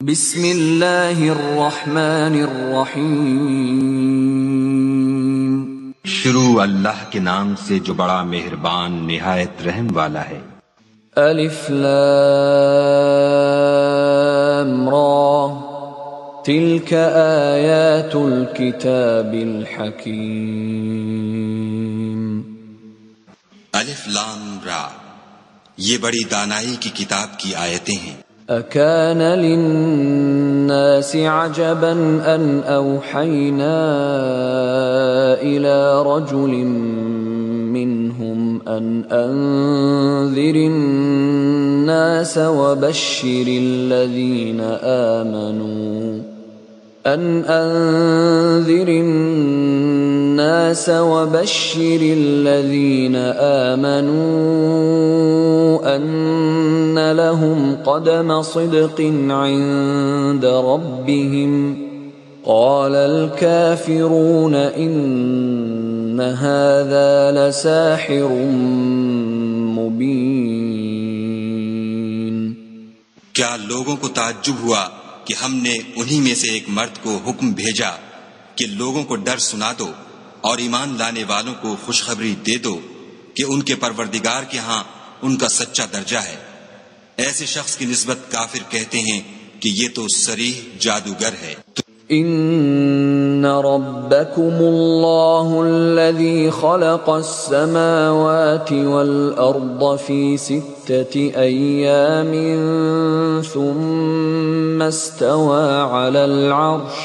بسم اللہ الرحمن الرحیم شروع اللہ کے نام سے جو بڑا مہربان نہایت رحم والا ہے۔ الف لام را تلک آیات الکتاب الحکیم۔ الف لام را، یہ بڑی دانائی کی کتاب کی آیتیں ہیں۔ اکان للناس عجبا ان اوحینا الى رجل منهم ان انذر الناس وبشر الذين آمنوا أن لهم قدم صدق عند ربهم قال الكافرون إن هذا لساحر مبين۔ کیا لوگوں کو تعجب ہوا کہ ہم نے انہی میں سے ایک مرد کو حکم بھیجا کہ لوگوں کو ڈر سنا دو اور ایمان لانے والوں کو خوشخبری دے دو کہ ان کے پروردگار کے ہاں ان کا سچا درجہ ہے۔ ایسے شخص کی نسبت کافر کہتے ہیں کہ یہ تو صریح جادوگر ہے۔ ان ربکم اللہ الذی خلق السماوات والارض فی 6 ایام ثم استوى على العرش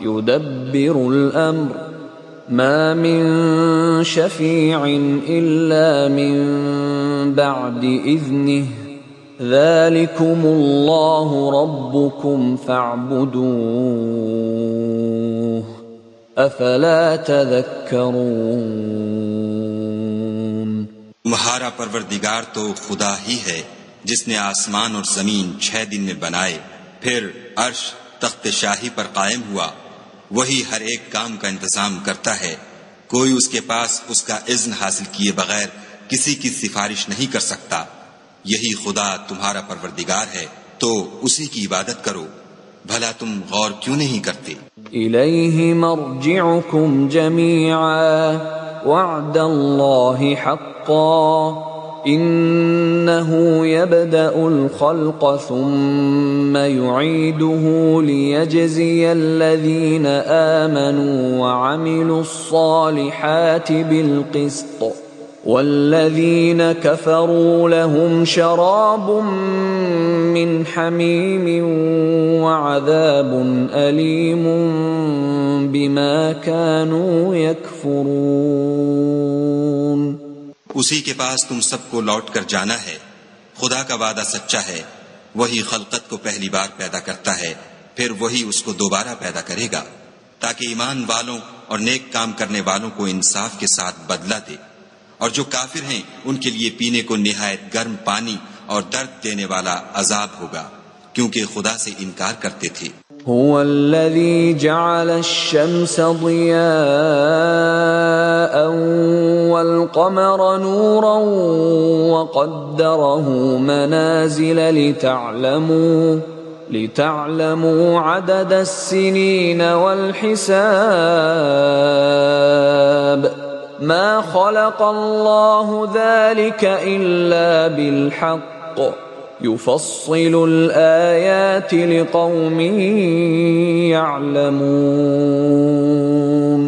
يدبر الامر ما من شفیع الا من بعد اذنه ذلكم اللہ ربکم فاعبدوه افلا تذکرون۔ تمہارا پروردگار تو خدا ہی ہے جس نے آسمان اور زمین 6 دن میں بنائے، پھر عرش تخت شاہی پر قائم ہوا، وہی ہر ایک کام کا انتظام کرتا ہے، کوئی اس کے پاس اس کا اذن حاصل کیے بغیر کسی کی سفارش نہیں کر سکتا۔ یہی خدا تمہارا پروردگار ہے، تو اسی کی عبادت کرو، بھلا تم غور کیوں نہیں کرتے؟ الیہ مرجعکم جمیعا وعد اللہ حقا انه يبدأ الخلق ثم يعيده ليجزي الذين آمنوا وعملوا الصالحات بالقسط والذين كفروا لهم شراب من حميم وعذاب أليم بما كانوا يكفرون۔ اسی کے پاس تم سب کو لوٹ کر جانا ہے، خدا کا وعدہ سچا ہے، وہی خلقت کو پہلی بار پیدا کرتا ہے، پھر وہی اس کو دوبارہ پیدا کرے گا تاکہ ایمان والوں اور نیک کام کرنے والوں کو انصاف کے ساتھ بدلہ دے، اور جو کافر ہیں ان کے لیے پینے کو نہایت گرم پانی اور درد دینے والا عذاب ہوگا، کیونکہ خدا سے انکار کرتے تھے۔ هو الذي جعل الشمس ضياء والقمر نورا وقدره منازل لتعلموا عدد السنين والحساب ما خلق الله ذلك إلا بالحق يفصل الآيات لقوم يعلمون۔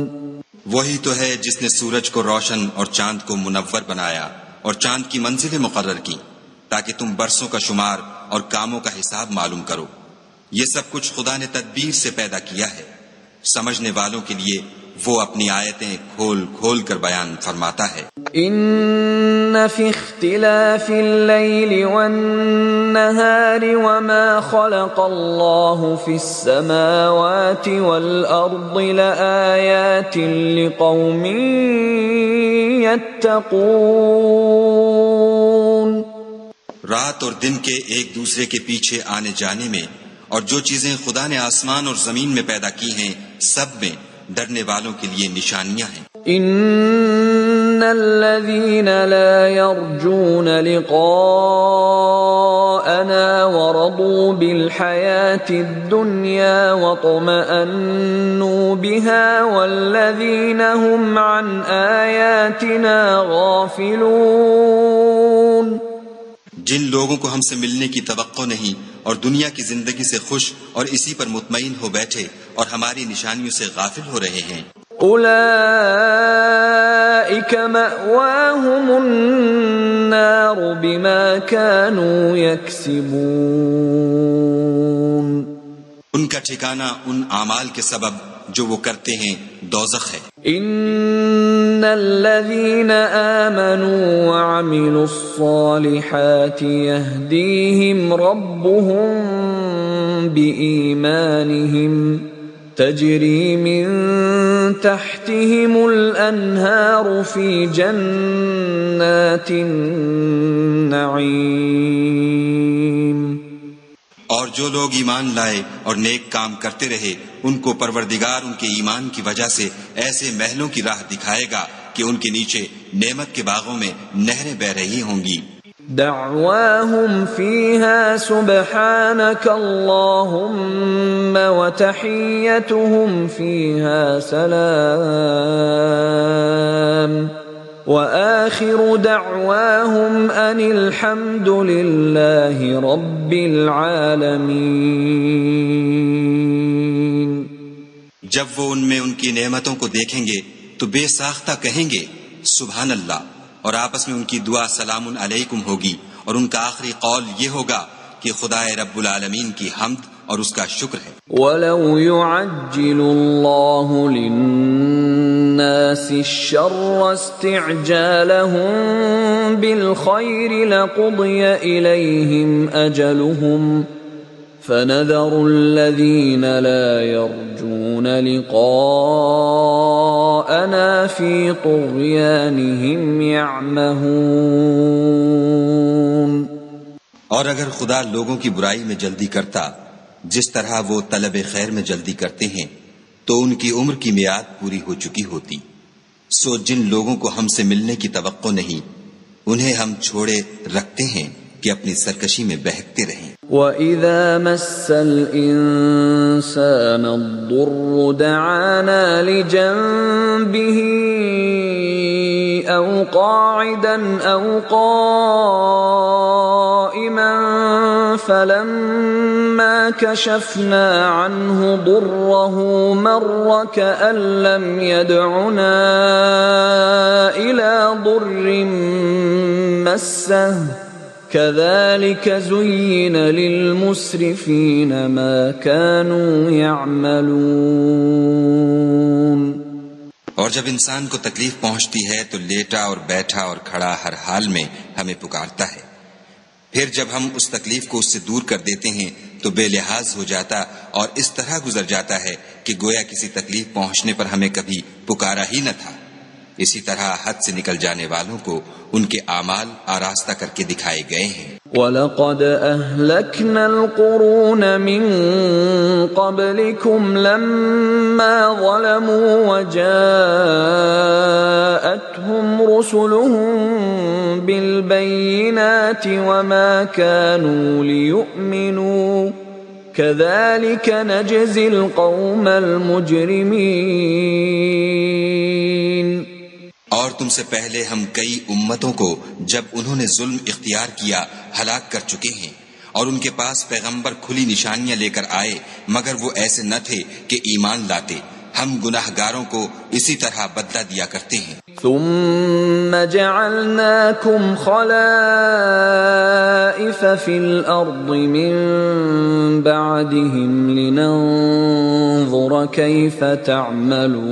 وہی تو ہے جس نے سورج کو روشن اور چاند کو منور بنایا اور چاند کی منزلیں مقرر کی تاکہ تم برسوں کا شمار اور کاموں کا حساب معلوم کرو۔ یہ سب کچھ خدا نے تدبیر سے پیدا کیا ہے، سمجھنے والوں کے لیے وہ اپنی آیتیں کھول کھول کر بیان فرماتا ہے۔ ان فی اختلاف اللیل والنہار وما خلق اللہ فی السماوات والارض لآیات لقوم یتقون۔ رات اور دن کے ایک دوسرے کے پیچھے آنے جانے میں اور جو چیزیں خدا نے آسمان اور زمین میں پیدا کی ہیں سب میں ڈرنے والوں کے لیے نشانیاں ہیں۔ ان الذين لا يرجون لقاءنا ورضوا بالحياة الدنيا واطمأنوا بها والذين هم عن آياتنا غافلون. جن لوگوں کو ہم سے ملنے کی توقع نہیں اور دنیا کی زندگی سے خوش اور اسی پر مطمئن ہو بیٹھے اور ہماری نشانیوں سے غافل ہو رہے ہیں، اولئک مأواہم النار بما كانوا یکسبون. ان کا ٹھکانہ ان اعمال کے سبب جو وہ کرتے ہیں دوزخ ہے. ان الذین آمنوا وعملوا الصالحات یہدیہم ربهم بإیمانہم تجری من تحتهم الانہار فی جنات النعیم. اور جو لوگ ایمان لائے اور نیک کام کرتے رہے ان کو پروردگار ان کے ایمان کی وجہ سے ایسے محلوں کی راہ دکھائے گا کہ ان کے نیچے نعمت کے باغوں میں نہریں بہ رہی ہوں گی. دعواہم فیہا سبحانک اللہم وتحیتہم فیہا سلام وآخر دعواہم ان الحمد للہ رب العالمین. جب وہ ان میں ان کی نعمتوں کو دیکھیں گے تو بے ساختہ کہیں گے سبحان اللہ، اور آپس میں ان کی دعا سلام علیکم ہوگی، اور ان کا آخری قول یہ ہوگا کہ خدا رب العالمین کی حمد اور اس کا شکر ہے. وَلَوْ يُعَجِّلُ اللَّهُ لِلنَّاسِ الشَّرَّ اسْتِعْجَالَهُم بِالْخَيْرِ لَقُضِيَ إِلَيْهِمْ أَجَلُهُمْ فَنَذَرُ الَّذِينَ لَا يَرْجُونَ لِقَاءَنَا فِي طُغْيَانِهِمْ يَعْمَهُونَ. اور اگر خدا لوگوں کی برائی میں جلدی کرتا جس طرح وہ طلب خیر میں جلدی کرتے ہیں تو ان کی عمر کی میعاد پوری ہو چکی ہوتی. سو جن لوگوں کو ہم سے ملنے کی توقع نہیں انہیں ہم چھوڑے رکھتے ہیں کہ اپنی سرکشی میں بہکتے رہیں. وَإِذَا مَسَّ الْإِنسَانَ الضُّرُّ دَعَانَا لِجَنبِهِ أَوْ قَاعِدًا أَوْ قَائِمًا فَلَمَّا كَشَفْنَا عَنْهُ ضُرَّهُ مَرَّ كَأَن لَّمْ يَدْعُنَا إِلَى ضُرٍّ مَّسَّهُ كَذَلِكَ زُيِّنَ لِلْمُسْرِفِينَ مَا كَانُوا يَعْمَلُونَ. اور جب انسان کو تکلیف پہنچتی ہے تو لیٹا اور بیٹھا اور کھڑا ہر حال میں ہمیں پکارتا ہے. پھر جب ہم اس تکلیف کو اس سے دور کر دیتے ہیں تو بے لحاظ ہو جاتا اور اس طرح گزر جاتا ہے کہ گویا کسی تکلیف پہنچنے پر ہمیں کبھی پکارا ہی نہ تھا. اسی طرح حد سے نکل جانے والوں کو ان کے اعمال آراستہ کر کے دکھائے گئے ہیں. وَلَقَدْ أَهْلَكْنَا الْقُرُونَ مِنْ قَبْلِكُمْ لَمَّا ظَلَمُوا وَجَاءَتْهُمْ رُسُلُهُم بِالْبَيِّنَاتِ وَمَا كَانُوا لِيُؤْمِنُوا كَذَلِكَ نَجْزِي الْقَوْمَ الْمُجْرِمِينَ. اور تم سے پہلے ہم کئی امتوں کو جب انہوں نے ظلم اختیار کیا ہلاک کر چکے ہیں، اور ان کے پاس پیغمبر کھلی نشانیاں لے کر آئے مگر وہ ایسے نہ تھے کہ ایمان لاتے. ہم گناہگاروں کو اسی طرح بدلہ دیا کرتے ہیں. ثم جعلناكم خلائف في الأرض من بعدهم لننظر كيف تعملون.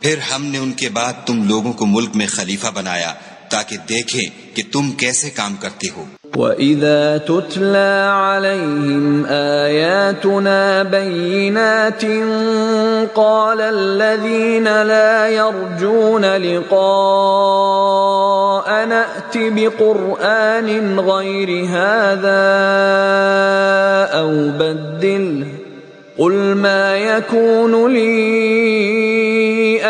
پھر ہم نے ان کے بعد تم لوگوں کو ملک میں خلیفہ بنایا تاکہ دیکھیں کہ تم کیسے کام کرتے ہو. وَإِذَا تُتْلَى عَلَيْهِمْ آيَاتُنَا بَيِّنَاتٍ قَالَ الَّذِينَ لَا يَرْجُونَ لِقَاءَنَا ائْتِ بِقُرْآنٍ غَيْرِ هَذَا أَوْ بَدِّلْهُ قل ما يكون لي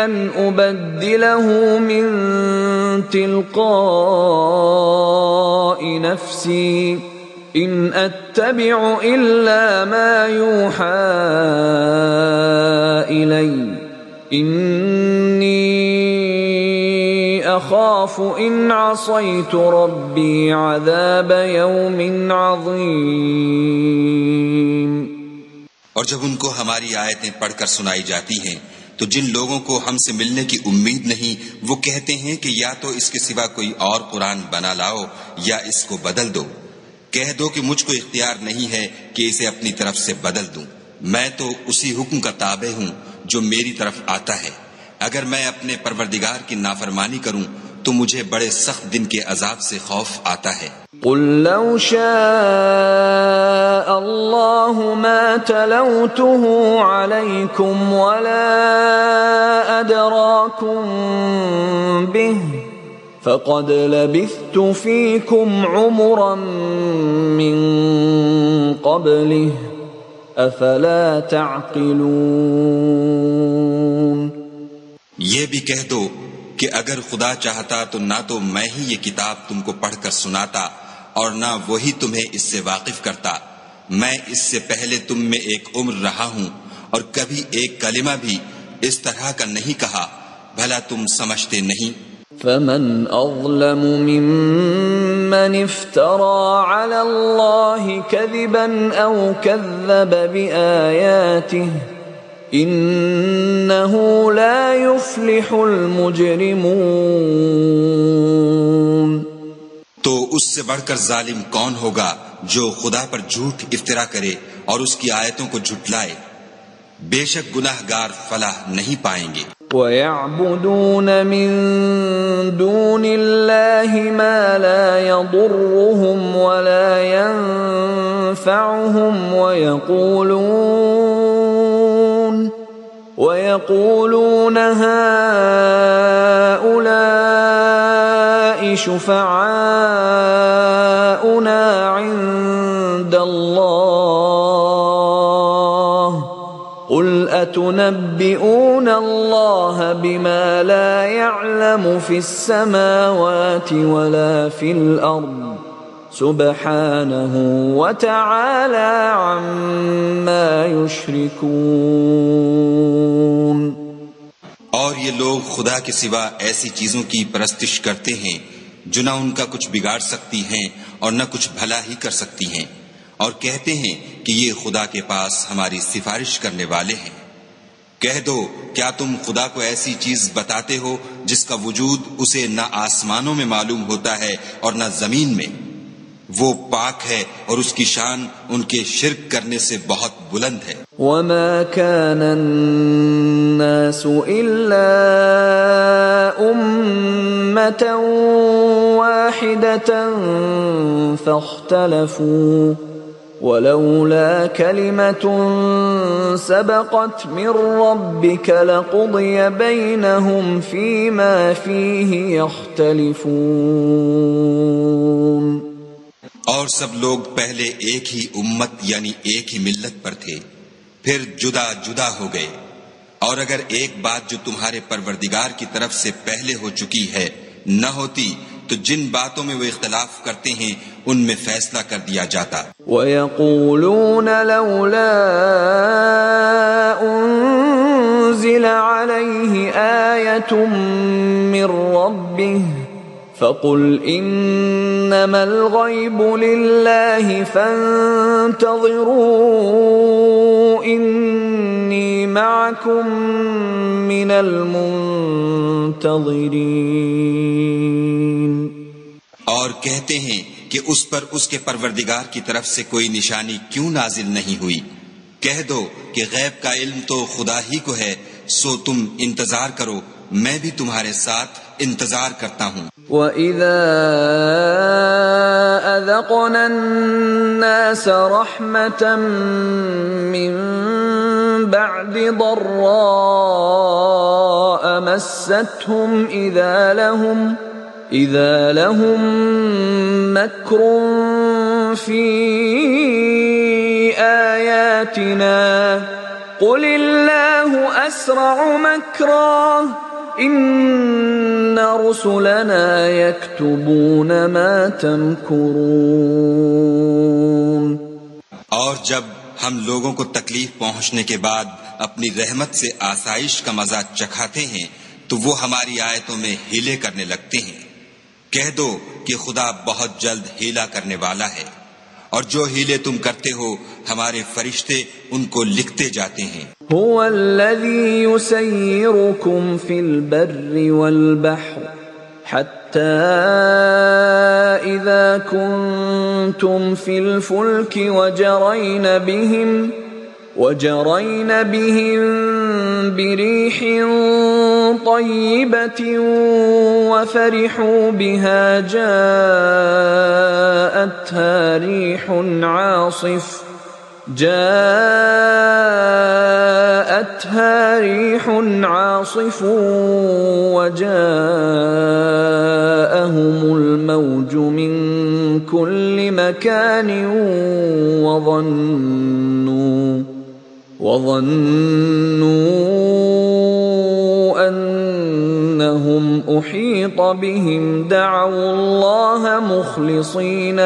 أن أبدله من تلقاء نفسي إن أتبع إلا ما يوحى إلي إني أخاف إن عصيت ربي عذاب يوم عظيم۔ اور جب ان کو ہماری آیتیں پڑھ کر سنائی جاتی ہیں تو جن لوگوں کو ہم سے ملنے کی امید نہیں وہ کہتے ہیں کہ یا تو اس کے سوا کوئی اور قرآن بنا لاؤ یا اس کو بدل دو۔ کہہ دو کہ مجھ کو اختیار نہیں ہے کہ اسے اپنی طرف سے بدل دوں، میں تو اسی حکم کا تابع ہوں جو میری طرف آتا ہے۔ اگر میں اپنے پروردگار کی نافرمانی کروں تو مجھے بڑے سخت دن کے عذاب سے خوف آتا ہے۔ قل لو شاء الله ما تلوته عليكم ولا أدراكم به فقد لبثت فيكم عمرا من قبله أفلا تعقلون۔ یہ بھی کہہ دو کہ اگر خدا چاہتا تو نہ تو میں ہی یہ کتاب تم کو پڑھ کر سناتا اور نہ وہی تمہیں اس سے واقف کرتا۔ میں اس سے پہلے تم میں ایک عمر رہا ہوں اور کبھی ایک کلمہ بھی اس طرح کا نہیں کہا، بھلا تم سمجھتے نہیں؟ فمن أظلم ممن افترى على الله كذبا أو كذب بآياته إنه لا يفلح المجرمون۔ تو اس سے بڑھ کر ظالم کون ہوگا جو خدا پر جھوٹ افطرا کرے اور اس کی آیتوں کو جھٹلائے؟ بے شک گناہ گار فلاح نہیں پائیں گے۔ وَيَعْبُدُونَ مِن دُونِ اللَّهِ مَا لَا يَضُرُّهُمْ وَلَا يَنفَعُهُمْ وَيَقُولُونَ هَؤُلَاءِ شُفَعَاؤُنَا عِندَ اللَّهِ قُلْ أَتُنَبِّئُونَ اللَّهَ بِمَا لَا يَعْلَمُ فِي السَّمَاوَاتِ وَلَا فِي الْأَرْضِ سُبْحَانَهُ وَتَعَالَى عَمَّا يُشْرِكُونَ۔ اور یہ لوگ خدا کے سوا ایسی چیزوں کی پرستش کرتے ہیں جو نہ ان کا کچھ بگاڑ سکتی ہیں اور نہ کچھ بھلا ہی کر سکتی ہیں، اور کہتے ہیں کہ یہ خدا کے پاس ہماری سفارش کرنے والے ہیں۔ کہہ دو کیا تم خدا کو ایسی چیز بتاتے ہو جس کا وجود اسے نہ آسمانوں میں معلوم ہوتا ہے اور نہ زمین میں؟ وہ پاک ہے اور اس کی شان ان کے شرک کرنے سے بہت بلند ہے۔ وَمَا كَانَ النَّاسُ إِلَّا أُمَّةً وَاحِدَةً فَاخْتَلَفُوا وَلَوْلَا كَلِمَةٌ سَبَقَتْ مِنْ رَبِّكَ لَقُضِيَ بَيْنَهُمْ فِيمَا فِيهِ يَخْتَلِفُونَ۔ اور سب لوگ پہلے ایک ہی امت یعنی ایک ہی ملت پر تھے، پھر جدا جدا ہو گئے، اور اگر ایک بات جو تمہارے پروردگار کی طرف سے پہلے ہو چکی ہے نہ ہوتی تو جن باتوں میں وہ اختلاف کرتے ہیں ان میں فیصلہ کر دیا جاتا۔ وَيَقُولُونَ لَوْلَا أُنزِلَ عَلَيْهِ آيَةٌ مِّن رَّبِّهِ فَقُلْ إِنَّمَا الْغَيْبُ لِلَّهِ فَانتَظِرُوا إِنِّي مَعَكُمْ مِنَ الْمُنتَظِرِينَ۔ اور کہتے ہیں کہ اس پر اس کے پروردگار کی طرف سے کوئی نشانی کیوں نازل نہیں ہوئی؟ کہہ دو کہ غیب کا علم تو خدا ہی کو ہے، سو تم انتظار کرو، میں بھی تمہارے ساتھ انتظار کرتا ہوں۔ وَإِذَا أَذَقْنَا النَّاسَ رَحْمَةً مِّن بَعْدِ ضَرَّاءَ مَسَّتْهُمْ إِذَا لَهُمْ مَكْرٌ في آياتنا قل الله أسرع مكرا إن رسلنا يكتبون ما تمكرون۔ اور جب ہم لوگوں کو تکلیف پہنچنے کے بعد اپنی رحمت سے آسائش کا مزہ چکھاتے ہیں تو وہ ہماری آیتوں میں ہیلے کرنے لگتے ہیں۔ کہہ دو کہ خدا بہت جلد ہیلا کرنے والا ہے، اور جو ہیلے تم کرتے ہو ہمارے فرشتے ان کو لکھتے جاتے ہیں۔ هو الذي يسيركم في البر والبحر حتى إذا كنتم في الفلك وجرين بهم بريح طيبة وفرحوا بها جاءتها ريح عاصف وجاءهم الموج من كل مكان وظنوا أنهم أحيط بهم دعوا الله مخلصين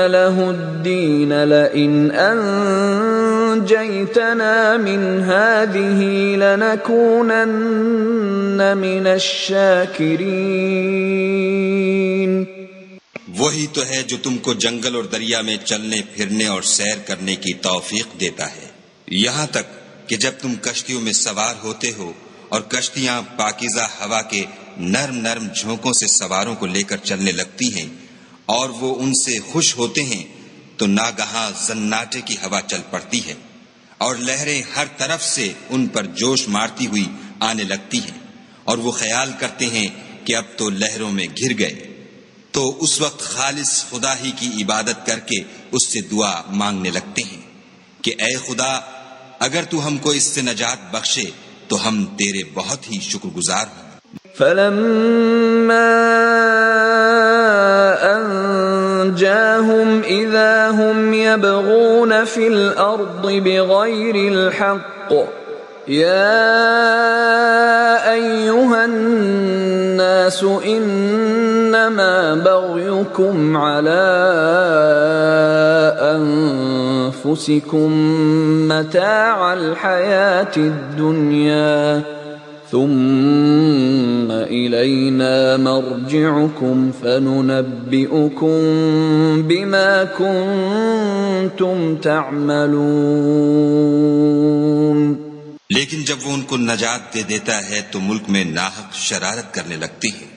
له الدين لئن أنجيتنا من هذه لنكونن من الشاكرين۔ وہی تو ہے جو تم کو جنگل اور دریا میں چلنے پھرنے اور سیر کرنے کی توفیق دیتا ہے، یہاں تک کہ جب تم کشتیوں میں سوار ہوتے ہو اور کشتیاں پاکیزہ ہوا کے نرم نرم جھونکوں سے سواروں کو لے کر چلنے لگتی ہیں اور وہ ان سے خوش ہوتے ہیں تو ناگہاں زناٹے کی ہوا چل پڑتی ہے اور لہریں ہر طرف سے ان پر جوش مارتی ہوئی آنے لگتی ہیں، اور وہ خیال کرتے ہیں کہ اب تو لہروں میں گھر گئے، تو اس وقت خالص خدا ہی کی عبادت کر کے اس سے دعا مانگنے لگتے ہیں کہ اے خدا اگر تو ہم کو اس سے نجات بخشے تو ہم تیرے بہت ہی شکر گزار ہوں۔ فلما أنجاهم إذا هم يبغون في الأرض بغير الحق يا أيها الناس إنما بغيكم على أنفسكم متاع الحياة الدنيا ثم إلينا مرجعكم فننبئكم بما كنتم تعملون۔ لیکن جب وہ ان کو نجات دے دیتا ہے تو ملک میں ناحق شرارت کرنے لگتی ہے۔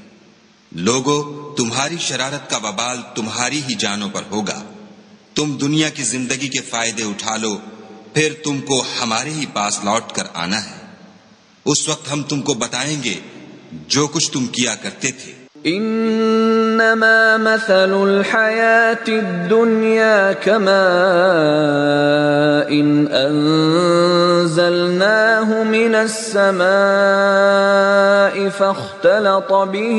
لوگو تمہاری شرارت کا وبال تمہاری ہی جانوں پر ہوگا، تم دنیا کی زندگی کے فائدے اٹھا لو، پھر تم کو ہمارے ہی پاس لوٹ کر آنا ہے، اس وقت ہم تم کو بتائیں گے جو کچھ تم کیا کرتے تھے۔ انما مثل الحیات الدنیا كماء انزلناه من السماء فاختلط به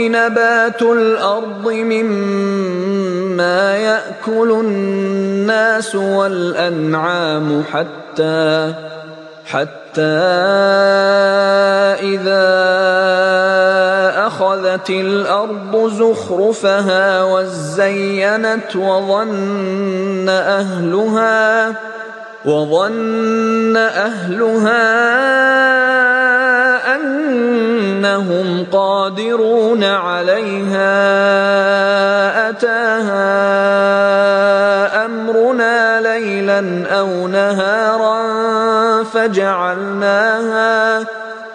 نبات الأرض مما يأكل الناس والأنعام حتى إذا أخذت الأرض زخرفها وزينت وظن أهلها أنهم قادرون عليها أتاها أمرنا ليلا أو نهارا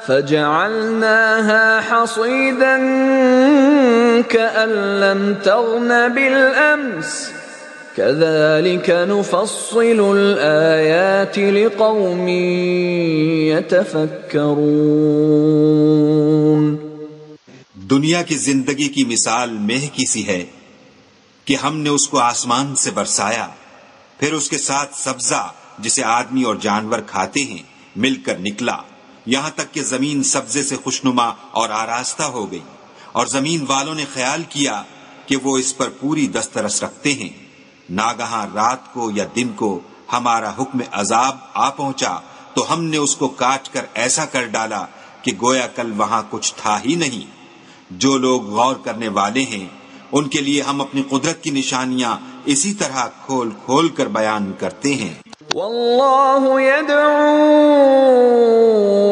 فجعلناها حصيدا كأن لم تغن بالأمس كذلك نفصل الآيات لقوم يتفكرون۔ دنیا کی زندگی کی مثال مہ کی سی ہے کہ ہم نے اس کو آسمان سے برسایا، پھر اس کے ساتھ سبزہ جسے آدمی اور جانور کھاتے ہیں مل کر نکلا، یہاں تک کہ زمین سبزے سے خوشنما اور آراستہ ہو گئی، اور زمین والوں نے خیال کیا کہ وہ اس پر پوری دسترس رکھتے ہیں۔ ناگہاں رات کو یا دن کو ہمارا حکم عذاب آ پہنچا تو ہم نے اس کو کاٹ کر ایسا کر ڈالا کہ گویا کل وہاں کچھ تھا ہی نہیں۔ جو لوگ غور کرنے والے ہیں ان کے لیے ہم اپنی قدرت کی نشانیاں اسی طرح کھول کھول کر بیان کرتے ہیں۔ واللہ يدعو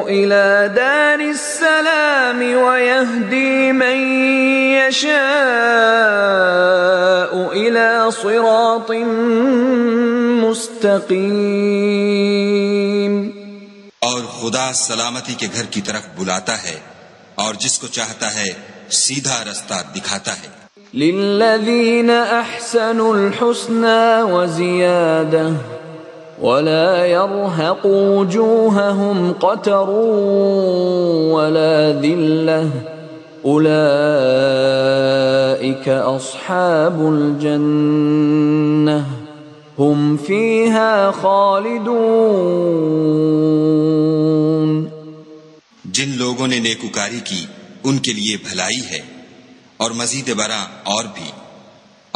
إلى دار السلام ويهدي من يشاء إلى صراط مستقیم۔ اور خدا سلامتی کے گھر کی طرف بلاتا ہے اور جس کو چاہتا ہے سیدھا رستہ دکھاتا ہے۔ للذین احسنوا الحسنى وزیادہ ولا يرهق وجوههم قتر ولا ذلة أولئك أصحاب الجنة هم فيها خالدون۔ جن لوگوں نے نیکوکاری کی ان کے لیے بھلائی ہے اور مزید برآں اور بھی،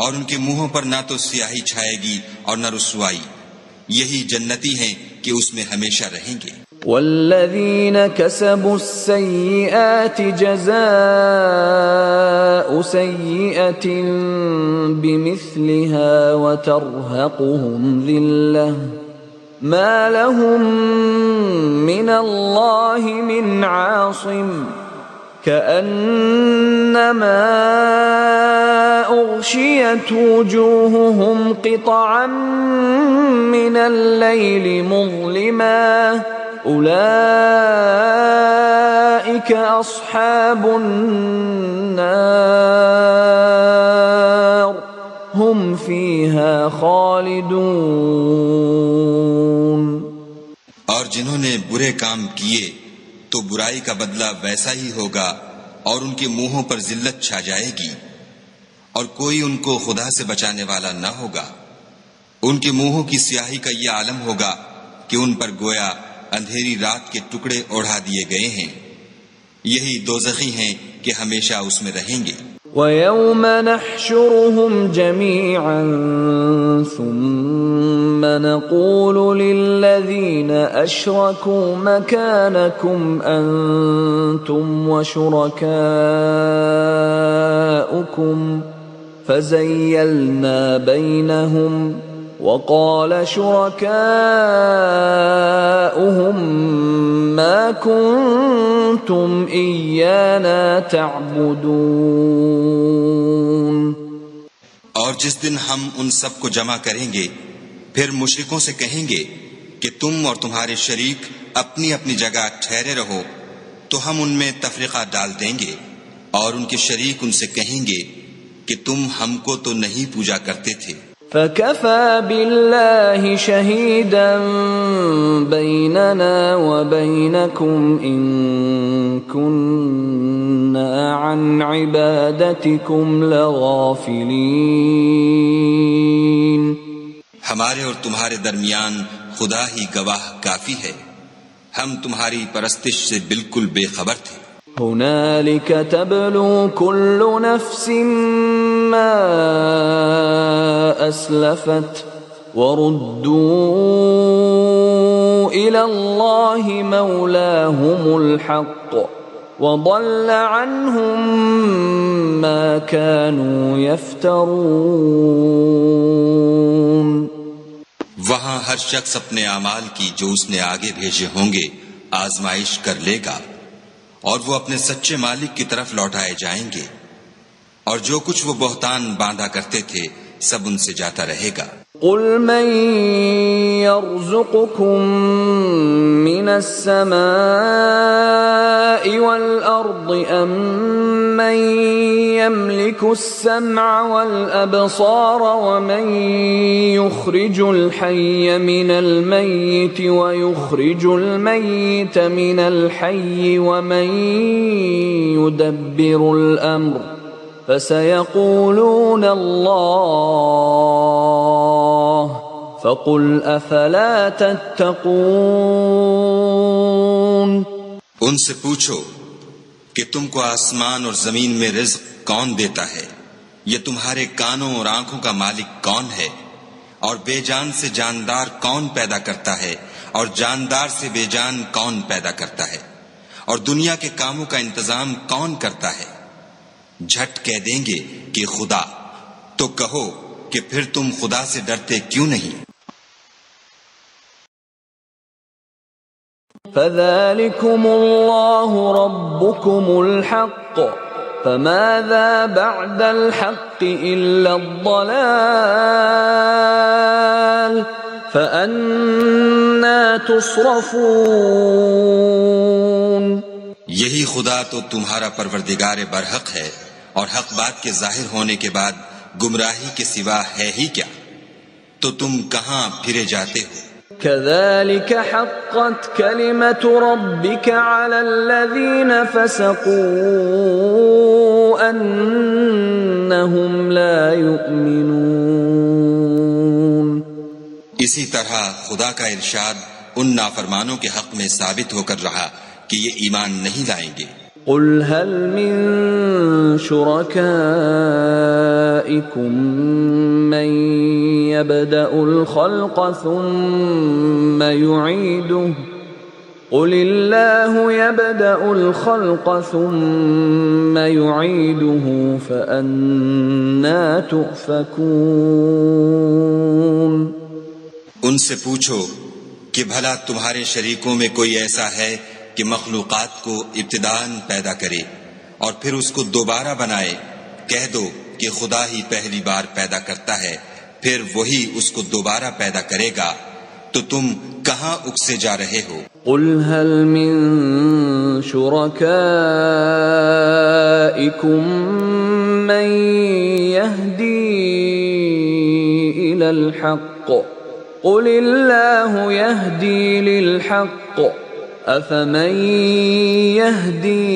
اور ان کے منہوں پر نہ تو سیاہی چھائے گی اور نہ رسوائی، یہی جنتی ہیں کہ اس میں ہمیشہ رہیں گے۔ والذین کسبوا السیئات جزاء سیئۃ بمثلها وترهقهم ذلة ما لهم من اللہ من عاصم كأنما أغشيت وجوههم قطعا من الليل مظلما أولئك أصحاب النار هم فيها خالدون۔ اور جنہوں نے برے کام کیے تو برائی کا بدلہ ویسا ہی ہوگا اور ان کے منہوں پر ذلت چھا جائے گی، اور کوئی ان کو خدا سے بچانے والا نہ ہوگا۔ ان کے منہوں کی سیاہی کا یہ عالم ہوگا کہ ان پر گویا اندھیری رات کے ٹکڑے اوڑھا دیے گئے ہیں، یہی دوزخی ہیں کہ ہمیشہ اس میں رہیں گے۔ وَيَوْمَ نَحْشُرُهُمْ جَمِيعًا ثُمَّ نَقُولُ لِلَّذِينَ أَشْرَكُوا مَكَانَكُمْ أَنْتُمْ وَشُرَكَاؤُكُمْ فَزَيَّلْنَا بَيْنَهُمْ وَقَالَ شُرَكَاؤُهُمْ مَا كُنْتُمْ إِيَّانَا تَعْبُدُونَ۔ اور جس دن ہم ان سب کو جمع کریں گے پھر مشرکوں سے کہیں گے کہ تم اور تمہارے شریک اپنی اپنی جگہ ٹھہرے رہو، تو ہم ان میں تفریقہ ڈال دیں گے، اور ان کے شریک ان سے کہیں گے کہ تم ہم کو تو نہیں پوجا کرتے تھے۔ فَكَفَى بِاللَّهِ شَهِيدًا بَيْنَنَا وَبَيْنَكُمْ إِن كُنَّا عَنْ عِبَادَتِكُمْ لَغَافِلِينَ۔ ہمارے اور تمہارے درمیان خدا ہی گواہ کافی ہے، ہم تمہاری پرستش سے بالکل بے خبر تھے۔ هُنَالِكَ تَبْلُو كُلُّ نَفْسٍ مَّا أَسْلَفَتْ وَرُدُّوا إِلَى اللَّهِ مَوْلَاهُمُ الْحَقِّ وَضَلَّ عَنْهُمْ مَا كَانُوا يَفْتَرُونَ۔ وہاں ہر شخص اپنے اعمال کی جو اس نے آگے بھیجے ہوں گے آزمائش کر لے گا، اور وہ اپنے سچے مالک کی طرف لوٹائے جائیں گے، اور جو کچھ وہ بہتان باندھا کرتے تھے سب ان سے جاتا رہے گا۔ قُلْ مَن يَرْزُقُكُم مِّنَ السَّمَاءِ وَالْأَرْضِ أَمَّن يَمْلِكُ السَّمْعَ وَالْأَبْصَارَ وَمَن يُخْرِجُ الْحَيَّ مِنَ الْمَيِّتِ وَيُخْرِجُ الْمَيِّتَ مِنَ الْحَيِّ وَمَن يُدَبِّرُ الْأَمْرَ فَسَيَقُولُونَ اللَّهُ فقل افلا تتقون ان سے پوچھو کہ تم کو آسمان اور زمین میں رزق کون دیتا ہے؟ یہ تمہارے کانوں اور آنکھوں کا مالک کون ہے؟ اور بے جان سے جاندار کون پیدا کرتا ہے؟ اور جاندار سے بے جان کون پیدا کرتا ہے؟ اور دنیا کے کاموں کا انتظام کون کرتا ہے؟ جھٹ کہہ دیں گے کہ خدا، تو کہو کہ پھر تم خدا سے ڈرتے کیوں نہیں؟ فذلكم الله ربكم الحق فماذا بعد الحق إلا الضلال فأنا تصرفون یہی خدا تو تمہارا پروردگار برحق ہے، اور حق بات کے ظاہر ہونے کے بعد گمراہی کے سوا ہے ہی کیا؟ تو تم کہاں پھرے جاتے ہو؟ كذلك حقت كلمة ربك على الذين فسقوا أنهم لا يؤمنون اسی طرح خدا کا ارشاد ان نافرمانوں کے حق میں ثابت ہو کر رہا کہ یہ ایمان نہیں لائیں گے۔ قل هل من شركائكم من يبدأ الخلق ثم يعيده قل الله يبدأ الخلق ثم يعيده فأنا تؤفكون ان سے پوچھو کہ بھلا تمہارے شریکوں میں کوئی ایسا ہے کہ مخلوقات کو ابتداءً پیدا کرے اور پھر اس کو دوبارہ بنائے؟ کہہ دو کہ خدا ہی پہلی بار پیدا کرتا ہے، پھر وہی اس کو دوبارہ پیدا کرے گا، تو تم کہاں اکسے جا رہے ہو؟ قل هل من شركائكم من يهدي إلى الحق قل الله يهدي للحق أفمن يهدي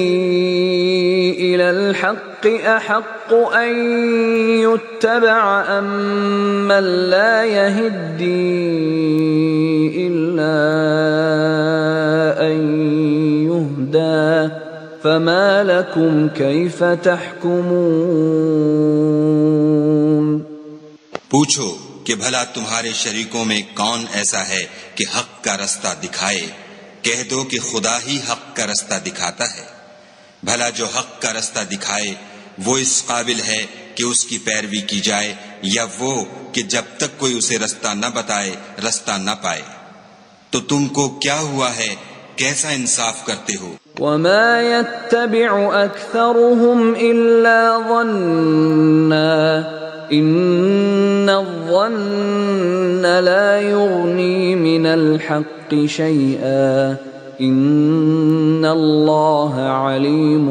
إلى الحق أحق أن يتبع أم من لا يهدي إلا أن يهدى فما لكم كيف تحكمون پوچھو کہ بھلا تمہارے شریکوں میں کون ایسا ہے کہ حق کا رستہ دکھائے؟ کہہ دو کہ خدا ہی حق کا رستہ دکھاتا ہے۔ بھلا جو حق کا رستہ دکھائے وہ اس قابل ہے کہ اس کی پیروی کی جائے، یا وہ کہ جب تک کوئی اسے رستہ نہ بتائے رستہ نہ پائے؟ تو تم کو کیا ہوا ہے؟ کیسا انصاف کرتے ہو؟ وما يتبع أكثرهم إلا ظنا إن الظن لا يغني من الحق شيئا إن الله عليم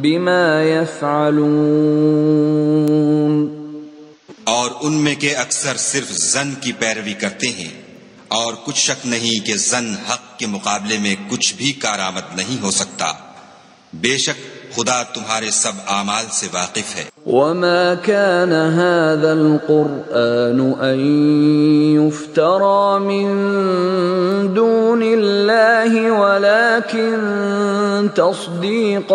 بما يفعلون اور ان میں کے اکثر صرف ظن کی پیروی کرتے ہیں، اور کچھ شک نہیں کہ ظن حق کے مقابلے میں کچھ بھی کارآمد نہیں ہو سکتا۔ بے شک خدا تمہارے سب اعمال سے واقف ہے۔ وما كان هذا القرآن أن يفترى من دون الله ولكن تصديق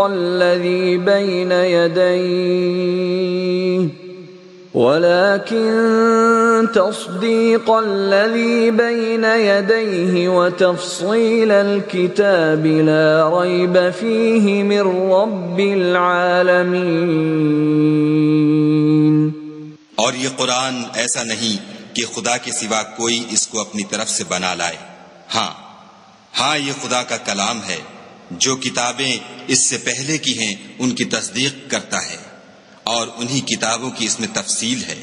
الذي بين يديه وتفصيل الكتاب لا ريب فيه من رب العالمين اور یہ قرآن ایسا نہیں کہ خدا کے سوا کوئی اس کو اپنی طرف سے بنا لائے۔ ہاں یہ خدا کا کلام ہے، جو کتابیں اس سے پہلے کی ہیں ان کی تصدیق کرتا ہے، اور انہی کتابوں کی اس میں تفصیل ہے۔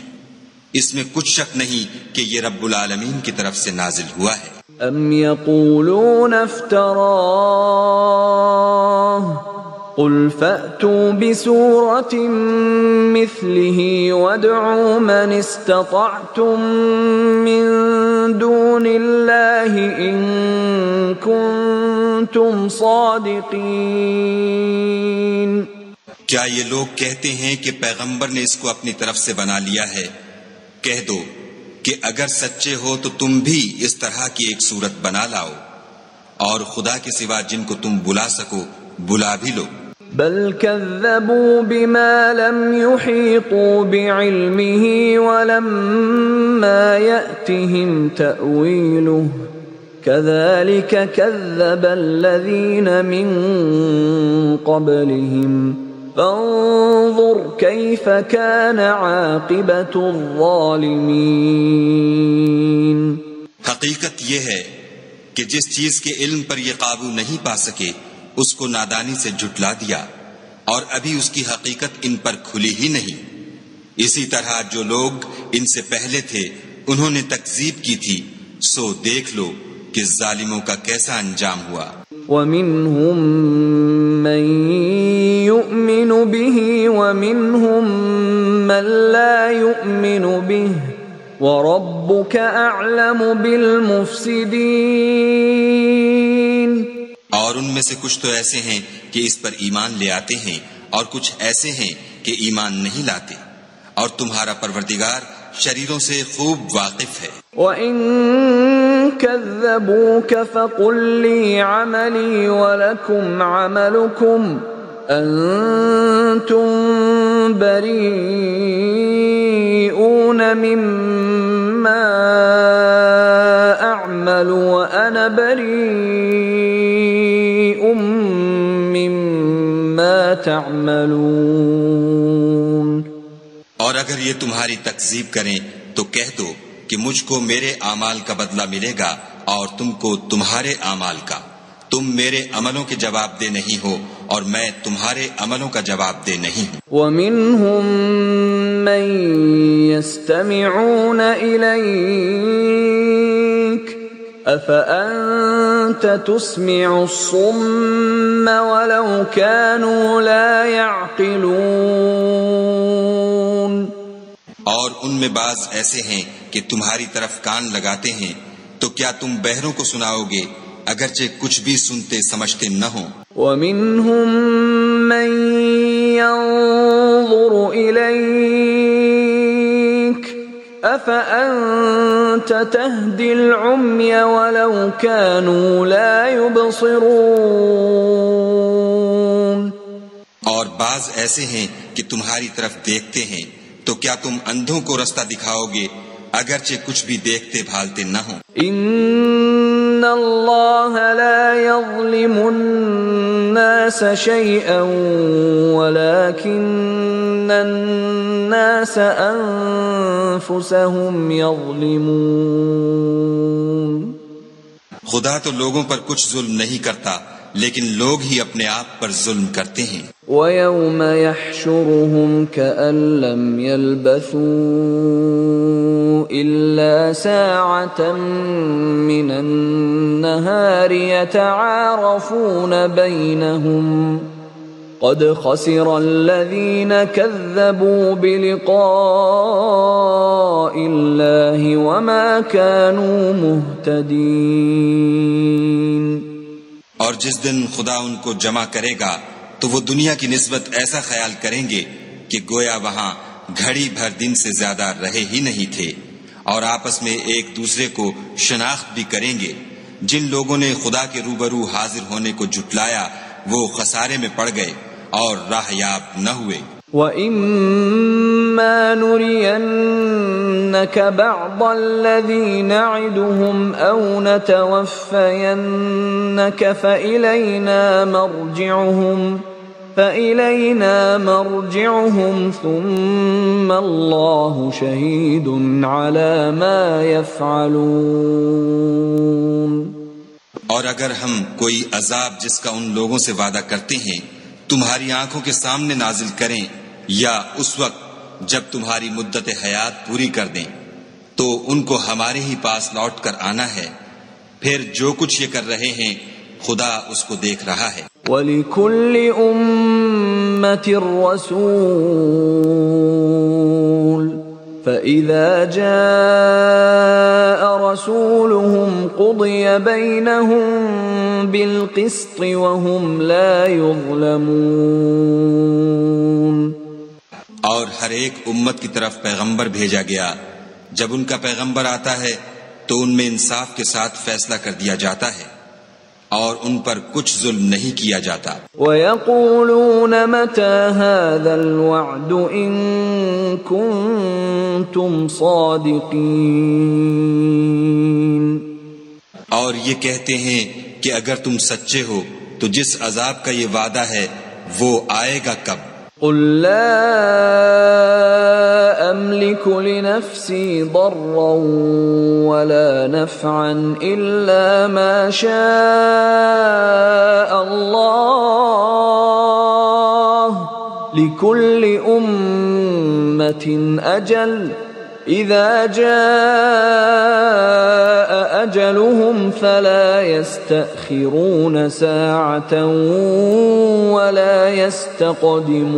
اس میں کچھ شک نہیں کہ یہ رب العالمین کی طرف سے نازل ہوا ہے۔ ام یقولون افتراہ قل فأتوا بسورة مثله وادعوا من استطعتم من دون الله إن كنتم صادقين۔ کیا یہ لوگ کہتے ہیں کہ پیغمبر نے اس کو اپنی طرف سے بنا لیا ہے؟ کہہ دو کہ اگر سچے ہو تو تم بھی اس طرح کی ایک صورت بنا لاؤ، اور خدا کے سوا جن کو تم بلا سکو بلا بھی لو۔ بل كذبوا بما لم يحيطوا بعلمه ولما يأتهم تأويله كذلك كذب الذين من قبلهم فانظر كيف كان عاقبة الظالمين۔ حقیقت یہ ہے کہ جس چیز کے علم پر یہ قابو نہیں پا سکے اس کو نادانی سے جھٹلا دیا، اور ابھی اس کی حقیقت ان پر کھلی ہی نہیں۔ اسی طرح جو لوگ ان سے پہلے تھے انہوں نے تکذیب کی تھی، سو دیکھ لو کہ ظالموں کا کیسا انجام ہوا۔ وَمِنْهُمْ مَنْ يُؤْمِنُ بِهِ وَمِنْهُمْ مَنْ لَا يُؤْمِنُ بِهِ وَرَبُّكَ أَعْلَمُ بِالْمُفْسِدِينَ۔ اور ان میں سے کچھ تو ایسے ہیں کہ اس پر ایمان لے آتے ہیں، اور کچھ ایسے ہیں کہ ایمان نہیں لاتے، اور تمہارا پروردگار شریروں سے خوب واقف ہے۔ وَإِن كَذَّبُوكَ فَقُل لِّي عَمَلِي وَلَكُمْ عَمَلُكُمْ أَنتُم بَرِيئُونَ مِمَّا أَعْمَلُ وَأَنَا بَرِيءٌ مِّمَّا تَعْمَلُونَ۔ اور اگر یہ تمہاری تکذیب کریں تو کہہ دو کہ مجھ کو میرے اعمال کا بدلہ ملے گا اور تم کو تمہارے اعمال کا، تم میرے عملوں کے جواب دہ نہیں ہو اور میں تمہارے عملوں کا جواب دہ نہیں ہوں۔ وَمِنْهُمْ مَنْ يَسْتَمِعُونَ إِلَيْكَ أَفَأَنْتَ تُسْمِعُ الصُّمَّ وَلَوْ كَانُوا لَا يَعْقِلُونَ۔ اور ان میں بعض ایسے ہیں کہ تمہاری طرف کان لگاتے ہیں، تو کیا تم بہروں کو سناؤ گے اگرچہ کچھ بھی سنتے سمجھتے نہ ہوں۔ وَمِنْهُمْ مَنْ يَنظُرُ إِلَيْكَ أَفَأَنْتَ تَهْدِي الْعُمْيَ وَلَوْ كَانُوا لَا يُبْصِرُونَ۔ اور بعض ایسے ہیں کہ تمہاری طرف دیکھتے ہیں، تو کیا تم اندھوں کو رستہ دکھاؤ گے اگرچہ کچھ بھی دیکھتے بھالتے نہ ہوں۔ إِنَّ اللَّهَ لَا يَظْلِمُ النَّاسَ شَيْئًا وَلَكِنَّ النَّاسَ أَنفُسَهُمْ يَظْلِمُونَ۔ خدا تو لوگوں پر کچھ ظلم نہیں کرتا، لیکن لوگ ہی اپنے آپ پر ظلم کرتے ہیں۔ وَيَوْمَ يَحْشُرُهُمْ كَأَن لَّمْ يَلْبَثُوا إِلَّا سَاعَةً مِّنَ النَّهَارِ يَتَعَارَفُونَ بَيْنَهُمْ قَدْ خَسِرَ الَّذِينَ كَذَّبُوا بِلِقَاءِ اللَّهِ وَمَا كَانُوا مُهْتَدِينَ۔ اور جس دن خدا ان کو جمع کرے گا تو وہ دنیا کی نسبت ایسا خیال کریں گے کہ گویا وہاں گھڑی بھر دن سے زیادہ رہے ہی نہیں تھے، اور آپس میں ایک دوسرے کو شناخت بھی کریں گے۔ جن لوگوں نے خدا کے روبرو حاضر ہونے کو جھٹلایا وہ خسارے میں پڑ گئے اور راہ یاب نہ ہوئے۔ وَإِمَّا نُرِيَنَّكَ بَعْضَ الَّذِي نَعِدُهُمْ أَوْ نَتَوَفَّيَنَّكَ فَإِلَيْنَا مَرْجِعُهُمْ ثُمَّ اللَّهُ شَهِيدٌ عَلَى مَا يَفْعَلُونَ۔ اور اگر ہم کوئی عذاب جس کا ان لوگوں سے وعدہ کرتے ہیں تمہاری آنکھوں کے سامنے نازل کریں یا اس وقت جب تمہاری مدت حیات پوری کر دیں تو ان کو ہمارے ہی پاس لوٹ کر آنا ہے، پھر جو کچھ یہ کر رہے ہیں خدا اس کو دیکھ رہا ہے۔ وَلِكُلِّ أُمَّةٍ رَسُولٌ فَإِذَا جَاءَ رَسُولُهُمْ قُضِيَ بَيْنَهُم بِالْقِسْطِ وَهُمْ لَا يُظْلَمُونَ۔ اور ہر ایک امت کی طرف پیغمبر بھیجا گیا، جب ان کا پیغمبر آتا ہے تو ان میں انصاف کے ساتھ فیصلہ کر دیا جاتا ہے اور ان پر کچھ ظلم نہیں کیا جاتا۔ وَيَقُولُونَ مَتَى هَذَا الْوَعْدُ إِن كُنتُمْ صَادِقِينَ، اور یہ کہتے ہیں کہ اگر تم سچے ہو تو جس عذاب کا یہ وعدہ ہے وہ آئے گا کب؟ قُل لَّا أَمْلِكُ لِنَفْسِي ضَرًّا وَلَا نَفْعًا إِلَّا مَا شَاءَ اللَّهُ لِكُلِّ أُمَّةٍ أَجَلٌ إِذَا جَاءَ أَجَلُهُمْ فَلَا يَسْتَأْخِرُونَ سَاعَةً وَلَا يَسْتَقْدِمُونَ۔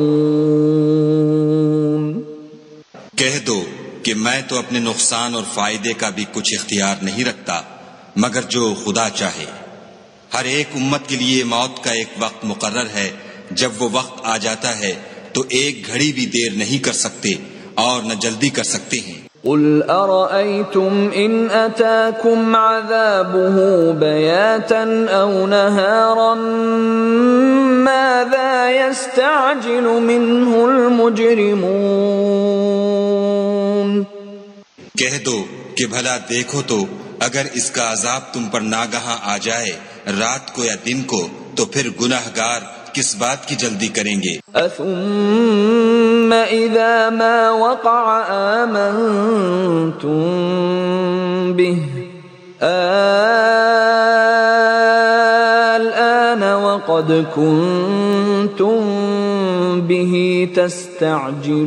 کہہ دو کہ میں تو اپنے نقصان اور فائدے کا بھی کچھ اختیار نہیں رکھتا مگر جو خدا چاہے۔ ہر ایک امت کے لیے موت کا ایک وقت مقرر ہے، جب وہ وقت آ جاتا ہے تو ایک گھڑی بھی دیر نہیں کر سکتے اور نہ جلدی کر سکتے ہیں۔ قُلْ أَرَأَيْتُمْ إِنْ أَتَاكُمْ عَذَابُهُ بَيَاتًا أَوْ نَهَارًا مَاذَا يَسْتَعْجِلُ مِنْهُ الْمُجْرِمُونَ۔ کہہ دو کہ بھلا دیکھو تو اگر اس کا عذاب تم پر ناگہاں آ جائے رات کو یا دن کو تو پھر گناہگار کس بات کی جلدی کریں گے؟ ثُمَّ إِذَا مَا وَقَعَ آمَنْتُمْ بِهِ الْآنَ وَقَدْ كُنْتُمْ بِهِ تَسْتَعْجِلُونَ۔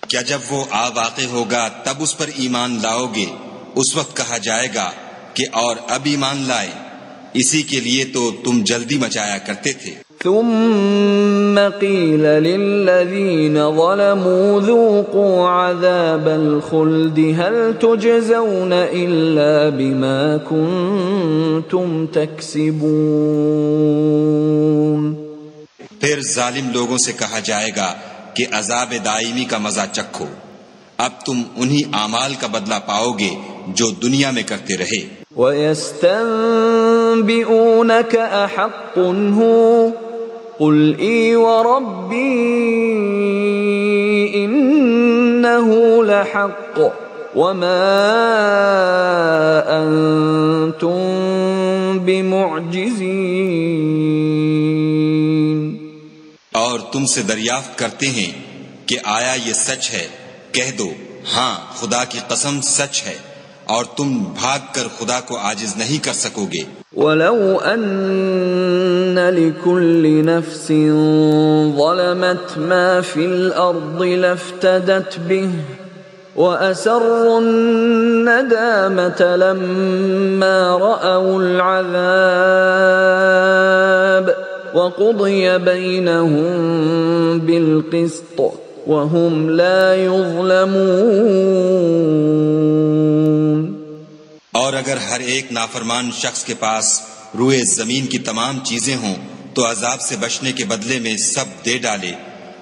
کیا جب وہ آ واقع ہوگا تب اس پر ایمان لاؤ گے؟ اس وقت کہا جائے گا کہ اور اب ایمان لائے، اسی کے لیے تو تم جلدی مچایا کرتے تھے۔ ثم قيل للذين ظلموا ذوقوا عذاب الخلد هل تجزون إلا بما كنتم تكسبون۔ پھر ظالم لوگوں سے کہا جائے گا کہ عذاب دائمی کا مزہ چکھو، اب تم انہی اعمال کا بدلہ پاؤ گے جو دنیا میں کرتے رہے۔ وَيَسْتَنبِئُونَكَ أَحَقٌّ هُوَ قُلْ إِي وَرَبِّي إِنَّهُ لَحَقٌّ وَمَا أَنْتُمْ بِمُعْجِزِينَ۔ اور تم سے دریافت کرتے ہیں کہ آیا یہ سچ ہے؟ کہہ دو ہاں خدا کی قسم سچ ہے، اور تم بھاگ کر خدا کو عاجز نہیں کر سکو گے۔ وَلَوْ أَنَّ لِكُلِّ نَفْسٍ ظَلَمَتْ مَا فِي الْأَرْضِ لَافْتَدَتْ بِهِ وَأَسَرُّوا النَّدَامَةَ لَمَّا رَأَوُا الْعَذَابَ وَقُضِيَ بَيْنَهُم بِالْقِسْطِ وَهُمْ لَا يُظْلَمُونَ۔ اور اگر ہر ایک نافرمان شخص کے پاس روئے زمین کی تمام چیزیں ہوں تو عذاب سے بچنے کے بدلے میں سب دے ڈالے،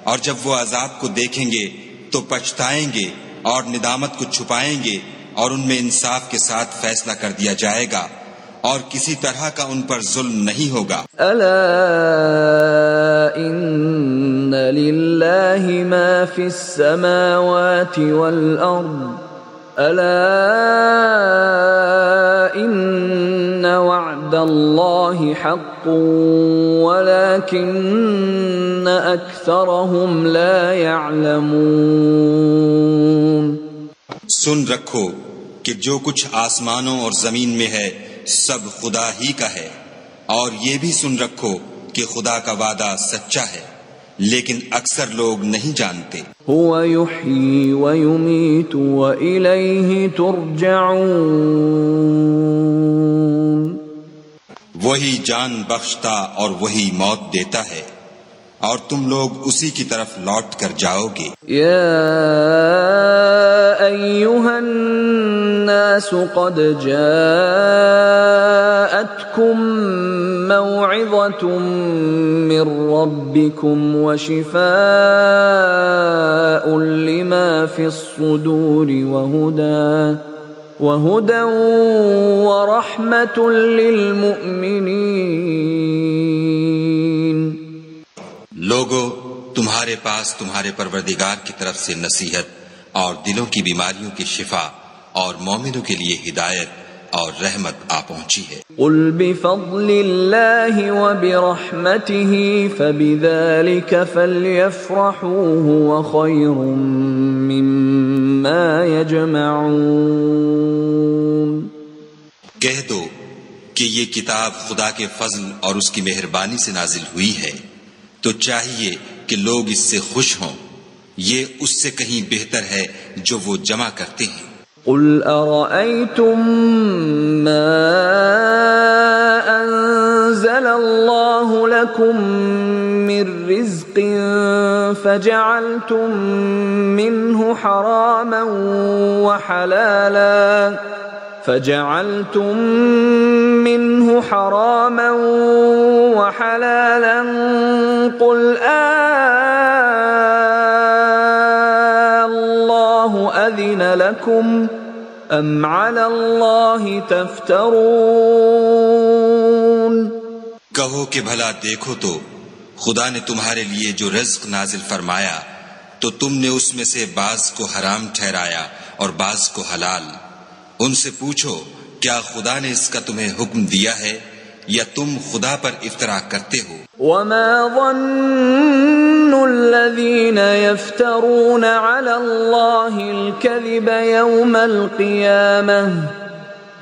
اور جب وہ عذاب کو دیکھیں گے تو پچھتائیں گے اور ندامت کو چھپائیں گے، اور ان میں انصاف کے ساتھ فیصلہ کر دیا جائے گا اور کسی طرح کا ان پر ظلم نہیں ہوگا۔ الا ان للہ ما فی السماوات والارض الا ان وعد اللہ حق ولكن اکثرهم لا يعلمون۔ سن رکھو کہ جو کچھ آسمانوں اور زمین میں ہے سب خدا ہی کا ہے، اور یہ بھی سن رکھو کہ خدا کا وعدہ سچا ہے، لیکن اکثر لوگ نہیں جانتے۔ هو يحيي ويميت وإليه ترجعون۔ وہی جان بخشتا اور وہی موت دیتا ہے، اور تم لوگ اسی کی طرف لوٹ کر جاؤ گے۔ یا ایھا الناس قد جاءتكم موعظة من ربكم وشفاء لما في الصدور وهدى ورحمة للمؤمنين. لوگو، تمہارے پاس تمہارے پروردگار کی طرف سے نصیحت اور دلوں کی بیماریوں کی شفا اور مومنوں کے لیے ہدایت اور رحمت آ پہنچی ہے. قل بفضل اللہ وبرحمتہ فبذلک فلیفرحوا هو خیر مما یجمعون. کہہ دو کہ یہ کتاب خدا کے فضل اور اس کی مہربانی سے نازل ہوئی ہے، تو چاہیے کہ لوگ اس سے خوش ہوں. یہ اس سے کہیں بہتر ہے جو وہ جمع کرتے ہیں. قل ارأيتم ما انزل الله لكم من رزق فجعلتم منه حراما وحلالا قل الله أذن لكم أم على الله تفترون. کہو کہ بھلا دیکھو تو خدا نے تمہارے لیے جو رزق نازل فرمایا تو تم نے اس میں سے بعض کو حرام ٹھہرایا اور بعض کو حلال. ان سے پوچھو کیا خدا نے اس کا تمہیں حکم دیا ہے یا تم خدا پر افطرا کرتے ہو؟ وما ظن الذين يفترون على الله الكذب يوم القيامة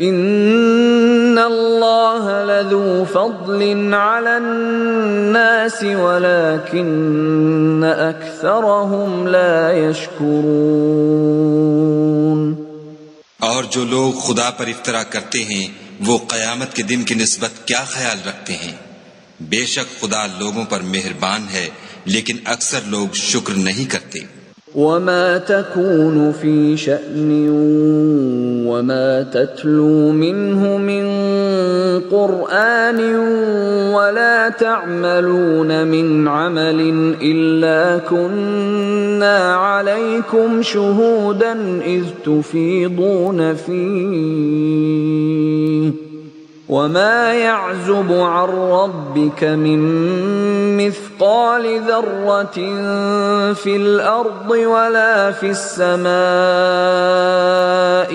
إن الله لذو فضل على الناس ولكن أكثرهم لا يشكرون. اور جو لوگ خدا پر افطرا کرتے ہیں وہ قیامت کے دن کی نسبت کیا خیال رکھتے ہیں؟ بے شک خدا لوگوں پر مہربان ہے لیکن اکثر لوگ شکر نہیں کرتے. وما تكون في شأن وما تتلو منه من قرآن ولا تعملون من عمل إلا كنا عليكم شهودا إذ تفيضون فيه وما يعزب عن ربك من مثقال ذرة في الأرض ولا في السماء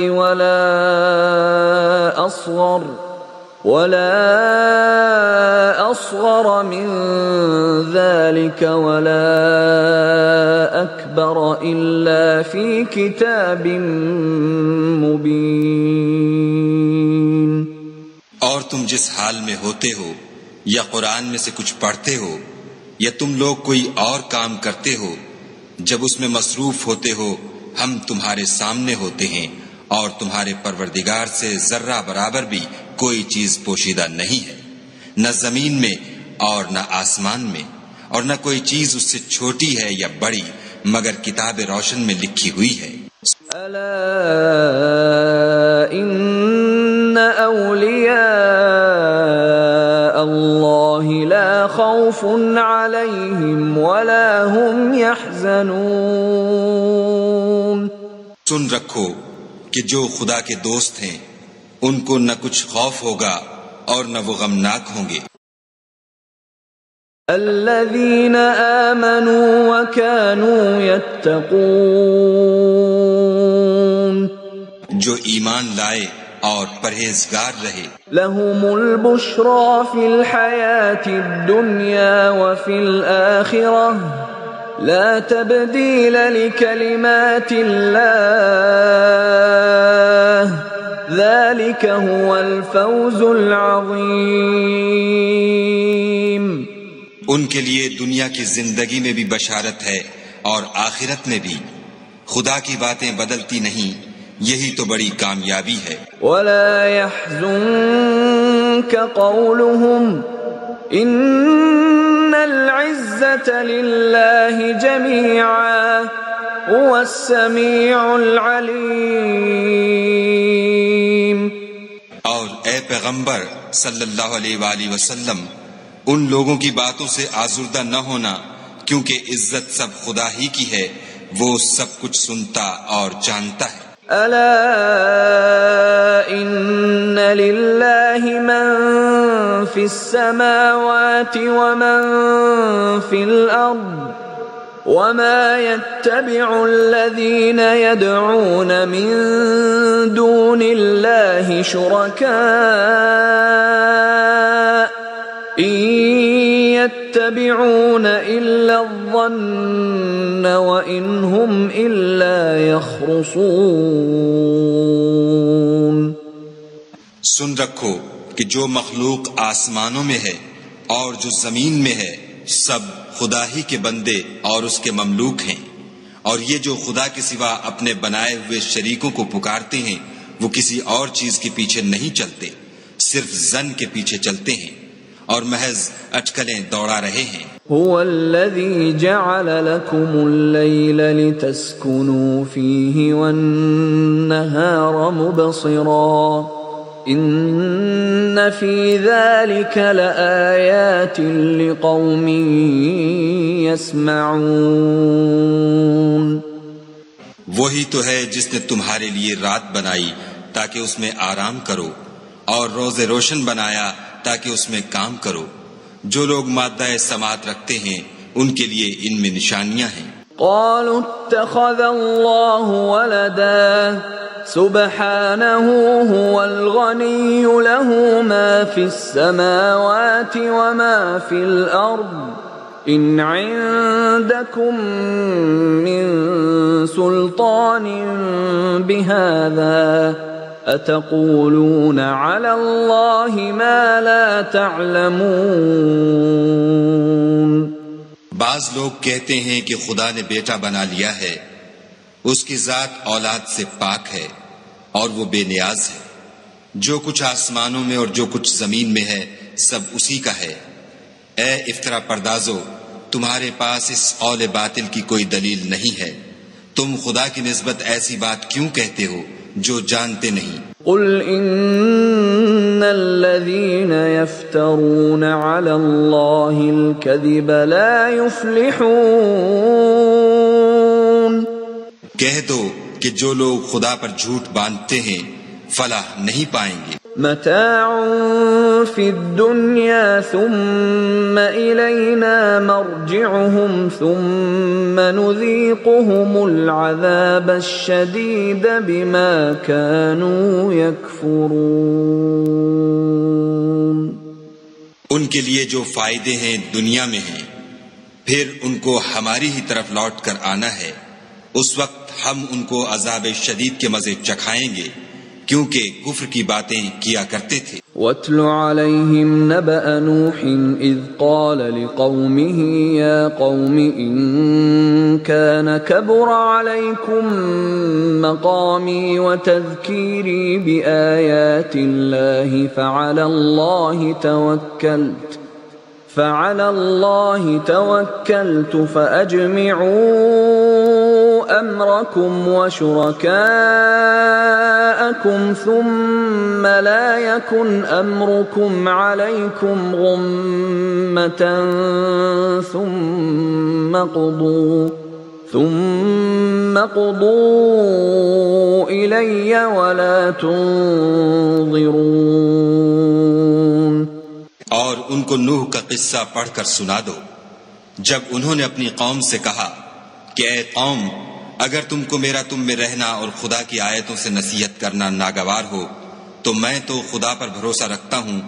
ولا أصغر من ذلك ولا أكبر إلا في كتاب مبين. اور تم جس حال میں ہوتے ہو یا قرآن میں سے کچھ پڑھتے ہو یا تم لوگ کوئی اور کام کرتے ہو، جب اس میں مصروف ہوتے ہو ہم تمہارے سامنے ہوتے ہیں اور تمہارے پروردگار سے ذرہ برابر بھی کوئی چیز پوشیدہ نہیں ہے، نہ زمین میں اور نہ آسمان میں، اور نہ کوئی چیز اس سے چھوٹی ہے یا بڑی مگر کتاب روشن میں لکھی ہوئی ہے. الا ان اولیاء اللہ لا خوف علیہم ولا هم يحزنون. سن رکھو کہ جو خدا کے دوست ہیں ان کو نہ کچھ خوف ہوگا اور نہ وہ غمناک ہوں گے. الذين آمنوا وكانوا يتقون. جو ایمان لائے اور پرہیزگار رہے. لهم البشرى في الحياة الدنيا وفي الآخرة لا تبديل لكلمات الله ذلك هو الفوز العظيم. ان کے لیے دنیا کی زندگی میں بھی بشارت ہے اور آخرت میں بھی. خدا کی باتیں بدلتی نہیں، یہی تو بڑی کامیابی ہے. ولا يحزنك قولهم ان العزة لله جميعا هو السميع العليم۔ اور اے پیغمبر صلی اللہ علیہ وآلہ وسلم، ان لوگوں کی باتوں سے آزردہ نہ ہونا، کیونکہ عزت سب خدا ہی کی ہے، وہ سب کچھ سنتا اور جانتا ہے۔ ألا إن لله من في السماوات ومن في الأرض وما يتبع الذين يدعون من دون الله شركاء إن يتبعون إلا الظن وإن هم إلا يخرصون۔ سن رکھو کہ جو مخلوق آسمانوں میں ہے اور جو زمین میں ہے سب خدا ہی کے بندے اور اس کے مملوک ہیں، اور یہ جو خدا کے سوا اپنے بنائے ہوئے شریکوں کو پکارتے ہیں وہ کسی اور چیز کے پیچھے نہیں چلتے، صرف ظن کے پیچھے چلتے ہیں اور محض اٹکلیں دوڑا رہے ہیں۔ هو الذي جعل لكم الليل لتسكنوا فيه والنهار مبصرا إن في ذلك لآيات لقوم يسمعون۔ وہی تو ہے جس نے تمہارے لیے رات بنائی تاکہ اس میں آرام کرو، اور روز روشن بنایا تاکہ اس میں کام کرو۔ جو لوگ مادہ سماعت رکھتے ہیں ان کے لیے ان میں نشانیاں ہیں۔ قالوا اتخذ الله ولدا سبحانه هو الغني له ما في السماوات وما في الأرض إن عندكم من سلطان بهذا أتقولون على الله ما لا تعلمون۔ بعض لوگ کہتے ہیں کہ خدا نے بیٹا بنا لیا ہے، اس کی ذات اولاد سے پاک ہے اور وہ بے نیاز ہے۔ جو کچھ آسمانوں میں اور جو کچھ زمین میں ہے سب اسی کا ہے۔ اے افطرا پردازو، تمہارے پاس اس قول باطل کی کوئی دلیل نہیں ہے، تم خدا کی نسبت ایسی بات کیوں کہتے ہو جو جانتے نہیں؟ قل ان الذين يفترون على الله الكذب لا يفلحون۔ کہہ دو کہ جو لوگ خدا پر جھوٹ باندھتے ہیں فلاح نہیں پائیں گے۔ متاع في الدنيا ثم إلينا مرجعهم ثم نذيقهم العذاب الشديد بما كانوا يكفرون۔ ان کے لیے جو فائدے ہیں دنیا میں ہیں، پھر ان کو ہماری ہی طرف لوٹ کر آنا ہے، اس وقت ہم ان کو عذاب شدید کے مزے چکھائیں گے کیونکہ کفر کی باتیں کیا کرتے تھے۔ وَاتْلُ عَلَيْهِمْ نَبَأَ نُوحٍ إِذْ قَالَ لِقَوْمِهِ يَا قَوْمِ إِن كَانَ كَبُرَ عَلَيْكُمْ مَقَامِي وَتَذْكِيرِي بِآيَاتِ اللَّهِ فَعَلَى اللَّهِ تَوَكَّلْتُ فَأَجْمِعُوا أَمْرَكُمْ وَشُرَكَاءَكُمْ ثُمَّ لَا يَكُنْ أَمْرُكُمْ عَلَيْكُمْ غُمَّةً ثُمَّ قُضُوا إِلَيَّ وَلَا تُنظِرُونَ۔ اور ان کو نوح کا قصہ پڑھ کر سنا دو جب انہوں نے اپنی قوم سے کہا کہ اے قوم، اگر تم کو میرا تم میں رہنا اور خدا کی آیتوں سے نصیحت کرنا ناگوار ہو تو میں تو خدا پر بھروسہ رکھتا ہوں،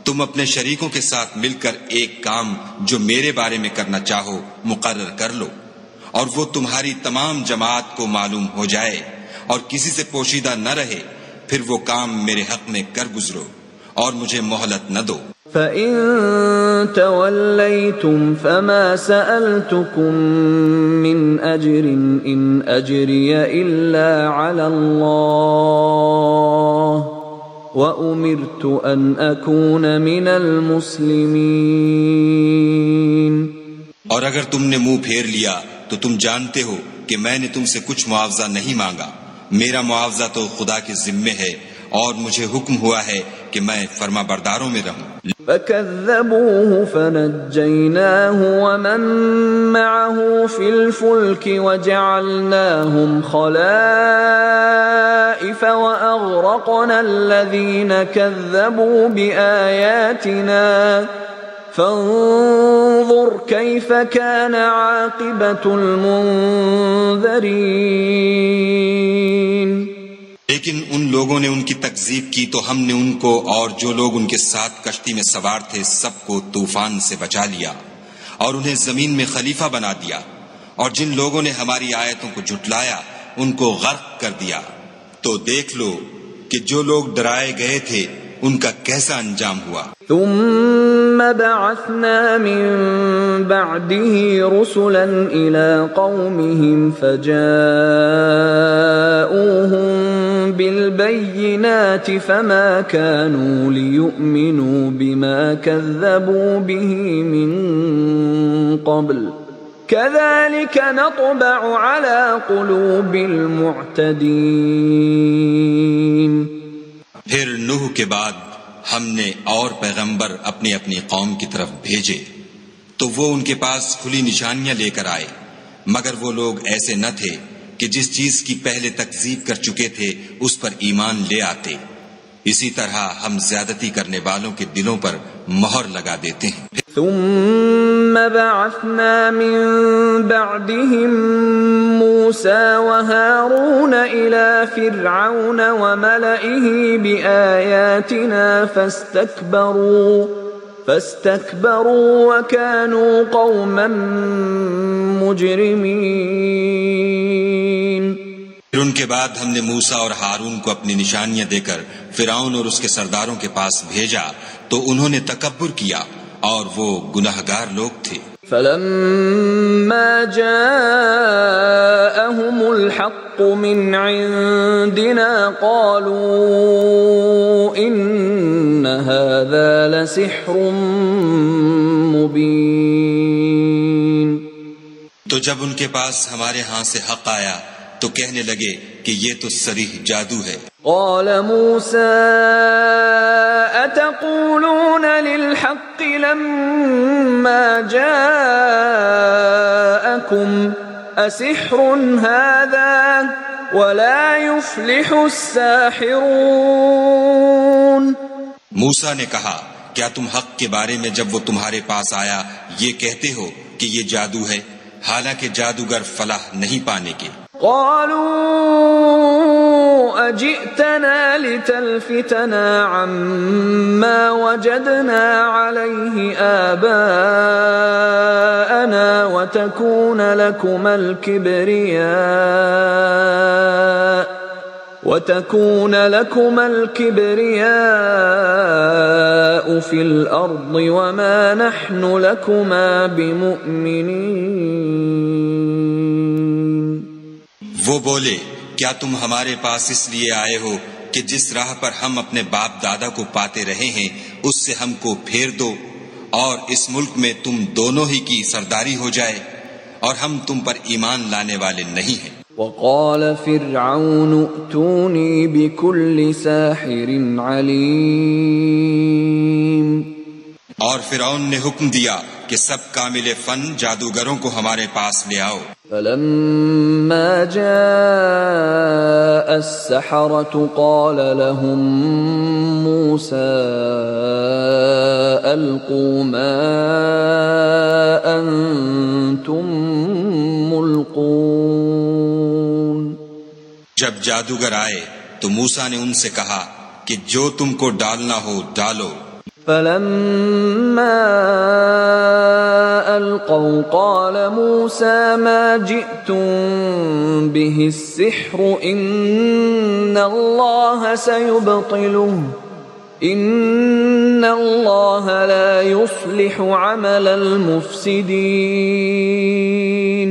تم اپنے شریکوں کے ساتھ مل کر ایک کام جو میرے بارے میں کرنا چاہو مقرر کر لو، اور وہ تمہاری تمام جماعت کو معلوم ہو جائے اور کسی سے پوشیدہ نہ رہے، پھر وہ کام میرے حق میں کر گزرو اور مجھے مہلت نہ دو۔ فَإِن تَوَلَّيْتُمْ فَمَا سَأَلْتُكُمْ مِنْ أَجْرٍ إِنْ أَجْرِيَ إِلَّا عَلَى اللَّهِ وَأُمِرْتُ أَنْ أَكُونَ مِنَ الْمُسْلِمِينَ۔ اور اگر تم نے منہ پھیر لیا تو تم جانتے ہو کہ میں نے تم سے کچھ معاوضہ نہیں مانگا، میرا معاوضہ تو خدا کے ذمے ہے، اور مجھے حکم ہوا ہے کہ میں فرما برداروں میں رہوں۔ فَكَذَّبُوهُ فَنَجَّيْنَاهُ وَمَن مَّعَهُ فِي الْفُلْكِ وَجَعَلْنَاهُمْ خَلَائِفَ وَأَغْرَقْنَا الَّذِينَ كَذَّبُوا بِآيَاتِنَا فَانظُرْ كَيْفَ كَانَ عَاقِبَةُ الْمُنذَرِينَ۔ لیکن ان لوگوں نے ان کی تکذیب کی تو ہم نے ان کو اور جو لوگ ان کے ساتھ کشتی میں سوار تھے سب کو طوفان سے بچا لیا اور انہیں زمین میں خلیفہ بنا دیا، اور جن لوگوں نے ہماری آیتوں کو جھٹلایا ان کو غرق کر دیا۔ تو دیکھ لو کہ جو لوگ ڈرائے گئے تھے ان کا کیسا انجام ہوا۔ ثم بعثنا من بعده رسلا إلى قومهم فجاءوهم بالبينات فما كانوا ليؤمنوا بما كذبوا به من قبل كذلك نطبع على قلوب المعتدين۔ پھر نوح کے بعد ہم نے اور پیغمبر اپنی اپنی قوم کی طرف بھیجے تو وہ ان کے پاس کھلی نشانیاں لے کر آئے، مگر وہ لوگ ایسے نہ تھے کہ جس چیز کی پہلے تکذیب کر چکے تھے اس پر ایمان لے آتے۔ اسی طرح ہم زیادتی کرنے والوں کے دلوں پر مہر لگا دیتے ہیں۔ ثم بعثنا من بعدهم موسى وهارون إلى فرعون وملئه بآياتنا فاستكبروا وكانوا قوما مجرمين۔ پھر ان کے بعد ہم نے موسیٰ اور ہارون کو اپنی نشانیاں دے کر فرعون اور اس کے سرداروں کے پاس بھیجا تو انہوں نے تکبر کیا اور وہ گناہگار لوگ تھے۔ فلما جاءهم الحق من عندنا قالوا إن هذا لسحر مبين۔ تو جب ان کے پاس ہمارے ہاں سے حق آیا تو کہنے لگے کہ یہ تو صریح جادو ہے۔ قال موسى أتقولون للحق لما جاءكم أسحر هذا ولا يفلح الساحرون۔ موسیٰ نے کہا کیا تم حق کے بارے میں جب وہ تمہارے پاس آیا یہ کہتے ہو کہ یہ جادو ہے، حالانکہ جادوگر فلاح نہیں پانے کے۔ قالوا أجئتنا لتلفتنا عما وجدنا عليه آباءنا وتكون لكما الكبرياء في الأرض وما نحن لكما بمؤمنين۔ وہ بولے کیا تم ہمارے پاس اس لیے آئے ہو کہ جس راہ پر ہم اپنے باپ دادا کو پاتے رہے ہیں اس سے ہم کو پھیر دو، اور اس ملک میں تم دونوں ہی کی سرداری ہو جائے، اور ہم تم پر ایمان لانے والے نہیں ہیں۔ وقال فرعون ائتوني بكل ساحر عليم۔ اور فرعون نے حکم دیا کہ سب کامل فن جادوگروں کو ہمارے پاس لے آؤ۔ فلما جاء السحرة قال لهم موسى ألقوا ما أنتم ملقون۔ جب جادوگر آئے تو موسیٰ نے ان سے کہا کہ جو تم کو ڈالنا ہو ڈالو۔ فلما ألقوا قال موسى ما جئتم به السحر إن الله سيبطله إن الله لا يصلح عمل المفسدين۔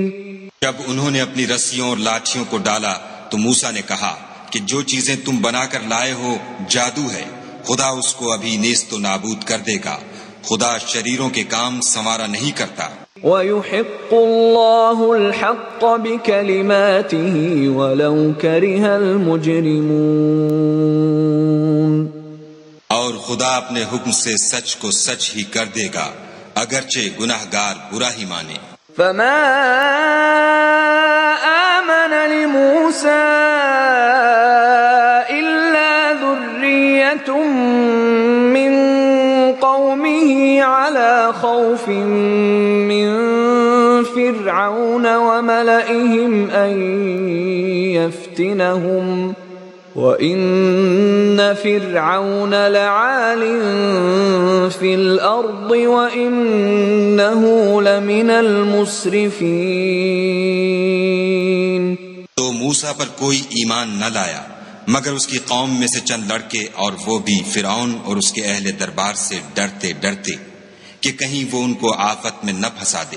جب انہوں نے اپنی رسیوں اور لاٹھیوں کو ڈالا تو موسیٰ نے کہا کہ جو چیزیں تم بنا کر لائے ہو جادو ہے، خدا اس کو ابھی نیست و نابود کر دے گا، خدا شریروں کے کام سنوارا نہیں کرتا۔ وَيُحِقُّ اللَّهُ الْحَقَّ بِكَلِمَاتِهِ وَلَوْ كَرِهَ الْمُجْرِمُونَ۔ اور خدا اپنے حکم سے سچ کو سچ ہی کر دے گا اگرچہ گناہگار برا ہی مانے۔ فَمَا آمَنَ لِمُوسَىٰ إِلَّا ذُرِّيَّةٌ مِّن قَوْمِهِ عَلَىٰ خَوْفٍ مِّن فِرْعَوْنَ وَمَلَئِهِمْ أَن يَفْتِنَهُمْ وَإِنَّ فِرْعَوْنَ لَعَالٍ فِي الْأَرْضِ وَإِنَّهُ لَمِنَ الْمُسْرِفِينَ۔ تو موسیٰ پر کوئی ایمان نہ لایا مگر اس کی قوم میں سے چند لڑکے، اور وہ بھی فرعون اور اس کے اہل دربار سے ڈرتے ڈرتے کہ کہیں وہ ان کو آفت میں نہ پھنسا دے،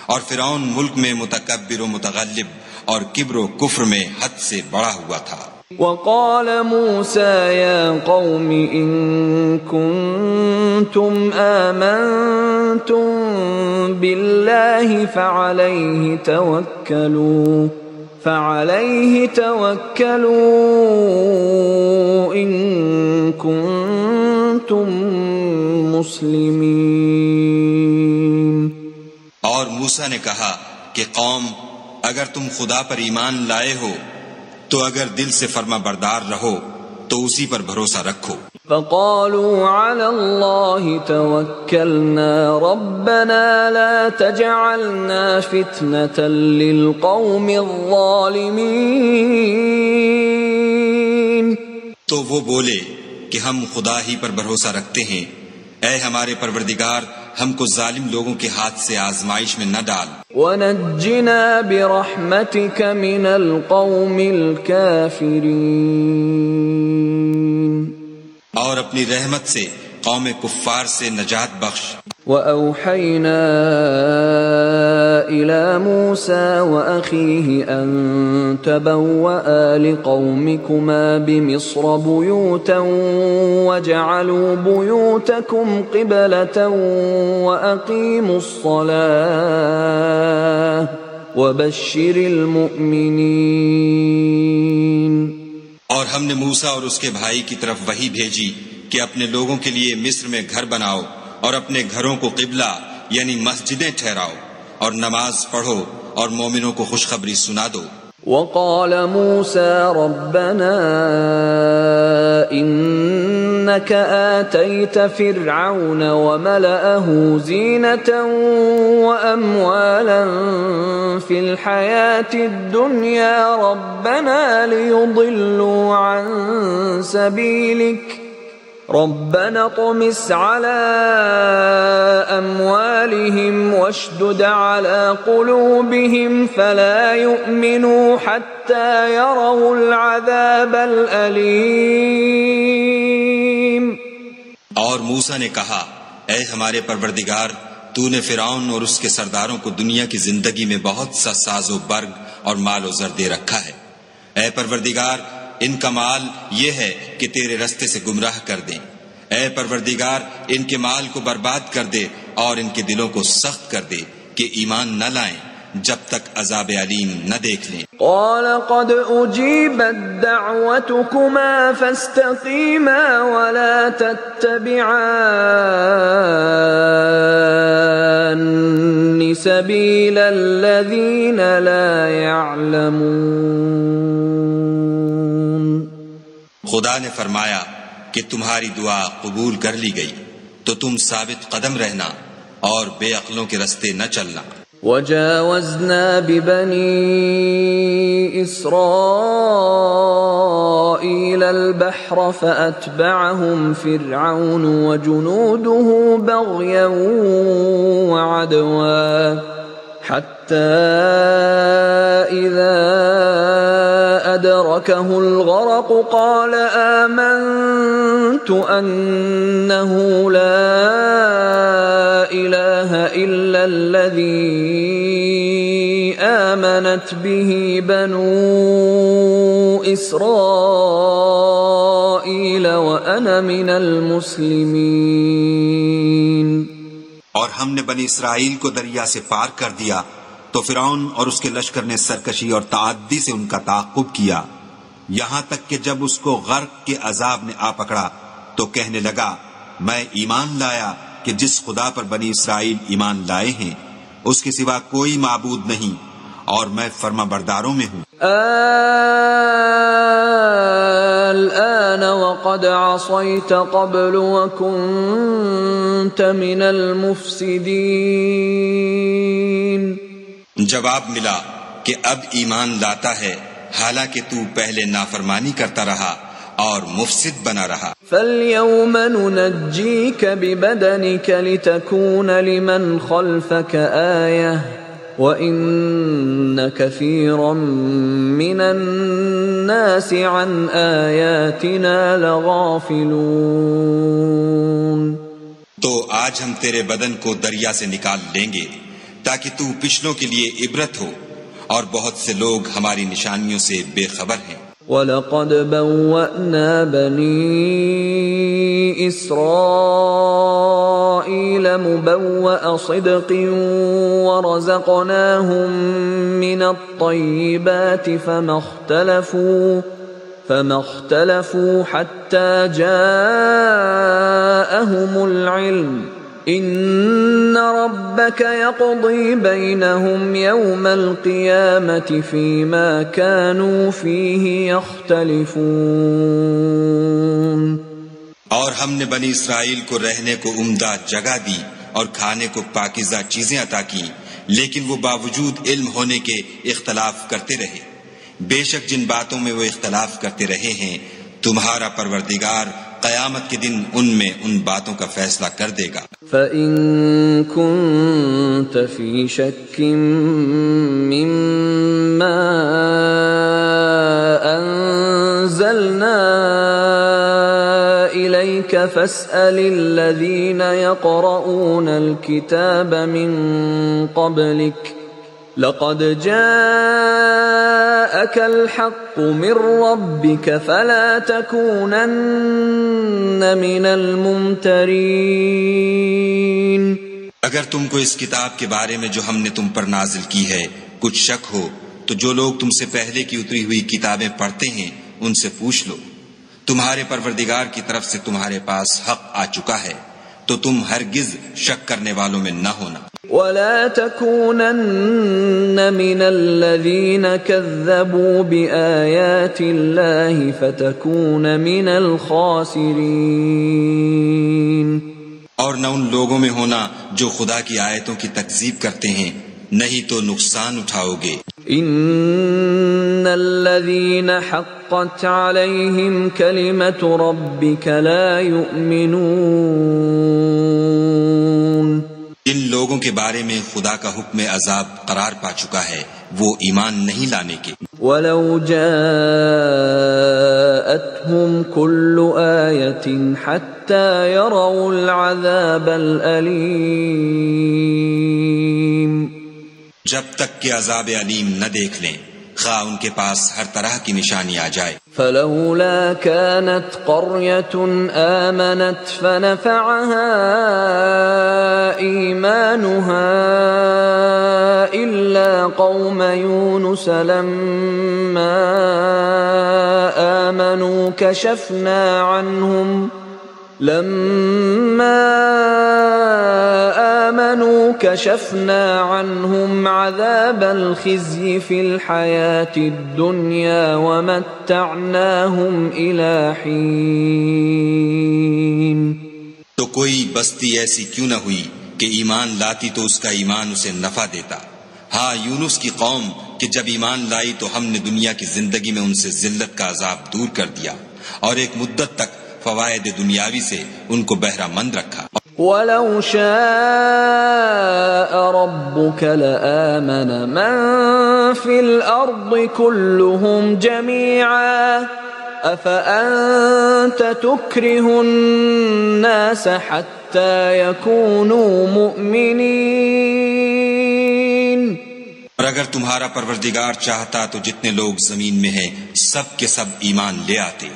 اور فرعون ملک میں متکبر و متغلب اور کبر و کفر میں حد سے بڑا ہوا تھا۔ وقال موسى يا قوم إن كنتم آمنتم بالله فعليه توكلوا إن كنتم مسلمين۔ اور موسیٰ نے کہا کہ قوم اگر تم خدا پر ایمان لائے ہو تو اگر دل سے فرما بردار رہو تو اسی پر بھروسہ رکھو۔ فقالوا على الله توكلنا ربنا لا تجعلنا فتنة للقوم الظالمين۔ تو وہ بولے کہ ہم خدا ہی پر بھروسہ رکھتے ہیں، اے ہمارے پروردگار ہم کو ظالم لوگوں کے ہاتھ سے آزمائش میں نہ ڈال۔ وَنَجِّنَا بِرَحْمَتِكَ مِنَ الْقَوْمِ الْكَافِرِينَ۔ اور اپنی رحمت سے قوم کفار سے نجات بخش۔ وَأَوْحَيْنَا إِلَى مُوسَى وَأَخِيهِ أَن تَبَوَّآ لِقَوْمِكُمَا بِمِصْرَ بُيُوتًا وَاجْعَلُوا بُيُوتَكُمْ قِبْلَةً وَأَقِيمُوا الصَّلَاةَ وَبَشِّرِ الْمُؤْمِنِينَ۔ اور ہم نے موسیٰ اور اس کے بھائی کی طرف وحی بھیجی کہ اپنے لوگوں کے لیے مصر میں گھر بناؤ اور اپنے گھروں کو قبلہ یعنی مسجدیں ٹھہراؤ اور نماز پڑھو اور مومنوں کو خوشخبری سنا دو۔ وقال موسى ربنا إنك آتيت فرعون وملأه زينة وأموالا في الحياة الدنيا ربنا ليضلوا عن سبيلك ربنا اطمس على أموالهم واشدد على قلوبهم فلا يؤمنوا حتى يروا العذاب الأليم۔ اور موسیٰ نے کہا اے ہمارے پروردگار تو نے فرعون اور اس کے سرداروں کو دنیا کی زندگی میں بہت سا ساز و برگ اور مال و زر دے رکھا ہے، اے پروردگار ان کا مال یہ ہے کہ تیرے رستے سے گمراہ کر دیں، اے پروردگار ان کے مال کو برباد کر دے اور ان کے دلوں کو سخت کر دے کہ ایمان نہ لائیں جب تک عذاب علیم نہ دیکھ لیں۔ قال قد أجيبت دعوتكما فاستقيما ولا تتبعان سبيل الذين لا يعلمون۔ خدا نے فرمایا کہ تمہاری دعا قبول کر لی گئی تو تم ثابت قدم رہنا اور بے عقلوں کے رستے نہ چلنا۔ وجاوزنا ببني إسرائيل البحر فأتبعهم فرعون وجنوده بغيا وعدوا حتى إذا أدركه الغرق قال آمنت أنه لا إله إلا الذي آمنت به بنو إسرائيل وأنا من المسلمين۔ اور ہم نے بنی اسرائیل کو دریا سے پار کر دیا تو فرعون اور اس کے لشکر نے سرکشی اور تعدی سے ان کا تعاقب کیا، یہاں تک کہ جب اس کو غرق کے عذاب نے آ پکڑا تو کہنے لگا میں ایمان لایا کہ جس خدا پر بنی اسرائیل ایمان لائے ہیں اس کے سوا کوئی معبود نہیں، اور میں فرما برداروں میں ہوں۔ الآن وقد عصيت قبل وكنت من المفسدين۔ جواب ملا کہ اب ایمان لاتا ہے حالانکہ تو پہلے نافرمانی کرتا رہا اور مفسد بنا رہا۔ فَالْيَوْمَ نُنَجِّيكَ بِبَدَنِكَ لِتَكُونَ لِمَنْ خَلْفَكَ آيَةً وَإِنَّ كَثِيرًا مِّنَ النَّاسِ عَنْ آيَاتِنَا لَغَافِلُونَ۔ تو آج ہم تیرے بدن کو دریا سے نکال لیں گے تاکہ تو پچھلوں کے لیے عبرت ہو، اور بہت سے لوگ ہماری نشانیوں سے بے خبر ہیں۔ وَلَقَدْ بَوَّأْنَا بَنِي إِسْرَائِيلَ مُبَوَّأَ صِدْقٍ وَرَزَقْنَاهُمْ مِنَ الطَّيِّبَاتِ فَمَا اخْتَلَفُوا حَتَّى جَاءَهُمُ الْعِلْمُ إِنَّ رَبَّكَ يَقْضِي بَيْنَهُمْ يَوْمَ الْقِيَامَةِ فِيمَا كَانُوا فِيهِ يَخْتَلِفُونَ۔ اور ہم نے بنی اسرائیل کو رہنے کو عمدہ جگہ دی اور کھانے کو پاکیزہ چیزیں عطا کی، لیکن وہ باوجود علم ہونے کے اختلاف کرتے رہے۔ بے شک جن باتوں میں وہ اختلاف کرتے رہے ہیں تمہارا پروردگار قیامت کے دن ان میں ان باتوں کا فیصلہ کر دے گا۔ فَإِن كُنتَ فِي شَكٍّ مِّمَّا أَنزَلْنَا إِلَيْكَ فَاسْأَلِ الَّذِينَ يَقْرَؤُونَ الْكِتَابَ مِن قَبْلِكَ لَقَدْ جَاءَكَ الْحَقُّ مِن رَّبِّكَ فَلَا تَكُونَنَّ مِنَ الْمُمْتَرِينَ۔ اگر تم کو اس کتاب کے بارے میں جو ہم نے تم پر نازل کی ہے کچھ شک ہو تو جو لوگ تم سے پہلے کی اتری ہوئی کتابیں پڑھتے ہیں ان سے پوچھ لو، تمہارے پروردگار کی طرف سے تمہارے پاس حق آ چکا ہے تو تم ہرگز شک کرنے والوں میں نہ ہونا۔ وَلَا تَكُونَنَّ مِنَ الَّذِينَ كَذَّبُوا بِآيَاتِ اللَّهِ فَتَكُونَ مِنَ الْخَاسِرِينَ۔ اور نہ ان لوگوں میں ہونا جو خدا کی آیتوں کی تکذیب کرتے ہیں، نہیں تو نقصان اٹھاؤ گے۔ إِنَّ الَّذِينَ حَقَّتْ عَلَيْهِمْ كَلِمَةُ رَبِّكَ لَا يُؤْمِنُونَ۔ جن لوگوں کے بارے میں خدا کا حکم عذاب قرار پا چکا ہے وہ ایمان نہیں لانے کے۔ وَلَوْ جَاءَتْهُمْ كُلُّ آيَةٍ حَتَّى يَرَوْا الْعَذَابَ الْأَلِيمَ۔ جب تک کہ عذاب علیم نہ دیکھ لیں خواہ ان کے پاس ہر طرح کی نشانی آ جائے۔ فَلَوْلَا كَانَتْ قَرْيَةٌ آمَنَتْ فَنَفَعَهَا إِيمَانُهَا إِلَّا قَوْمَ يُونُسَ لَمَّا آمَنُوا كَشَفْنَا عَنْهُمْ عَذَابَ الْخِزْيِ فِي الْحَيَاةِ الدُّنْيَا وَمَتَّعْنَاهُمْ إِلَى حِينٍ۔ تو کوئی بستی ایسی کیوں نہ ہوئی کہ ایمان لاتی تو اس کا ایمان اسے نفع دیتا۔ ہاں یونس کی قوم کہ جب ایمان لائی تو ہم نے دنیا کی زندگی میں ان سے ذلت کا عذاب دور کر دیا اور ایک مدت تک فوائد دنیاوی سے ان کو بہرہ مند رکھا۔ وَلَوْ شَاءَ رَبُّكَ لَآمَنَ مَن فِي الْأَرْضِ كُلُّهُمْ جَمِيعًا أَفَأَنْتَ تُكْرِهُ النَّاسَ حَتَّى يَكُونُوا مُؤْمِنِينَ۔ اور اگر تمہارا پروردگار چاہتا تو جتنے لوگ زمین میں ہیں سب کے سب ایمان لے آتے،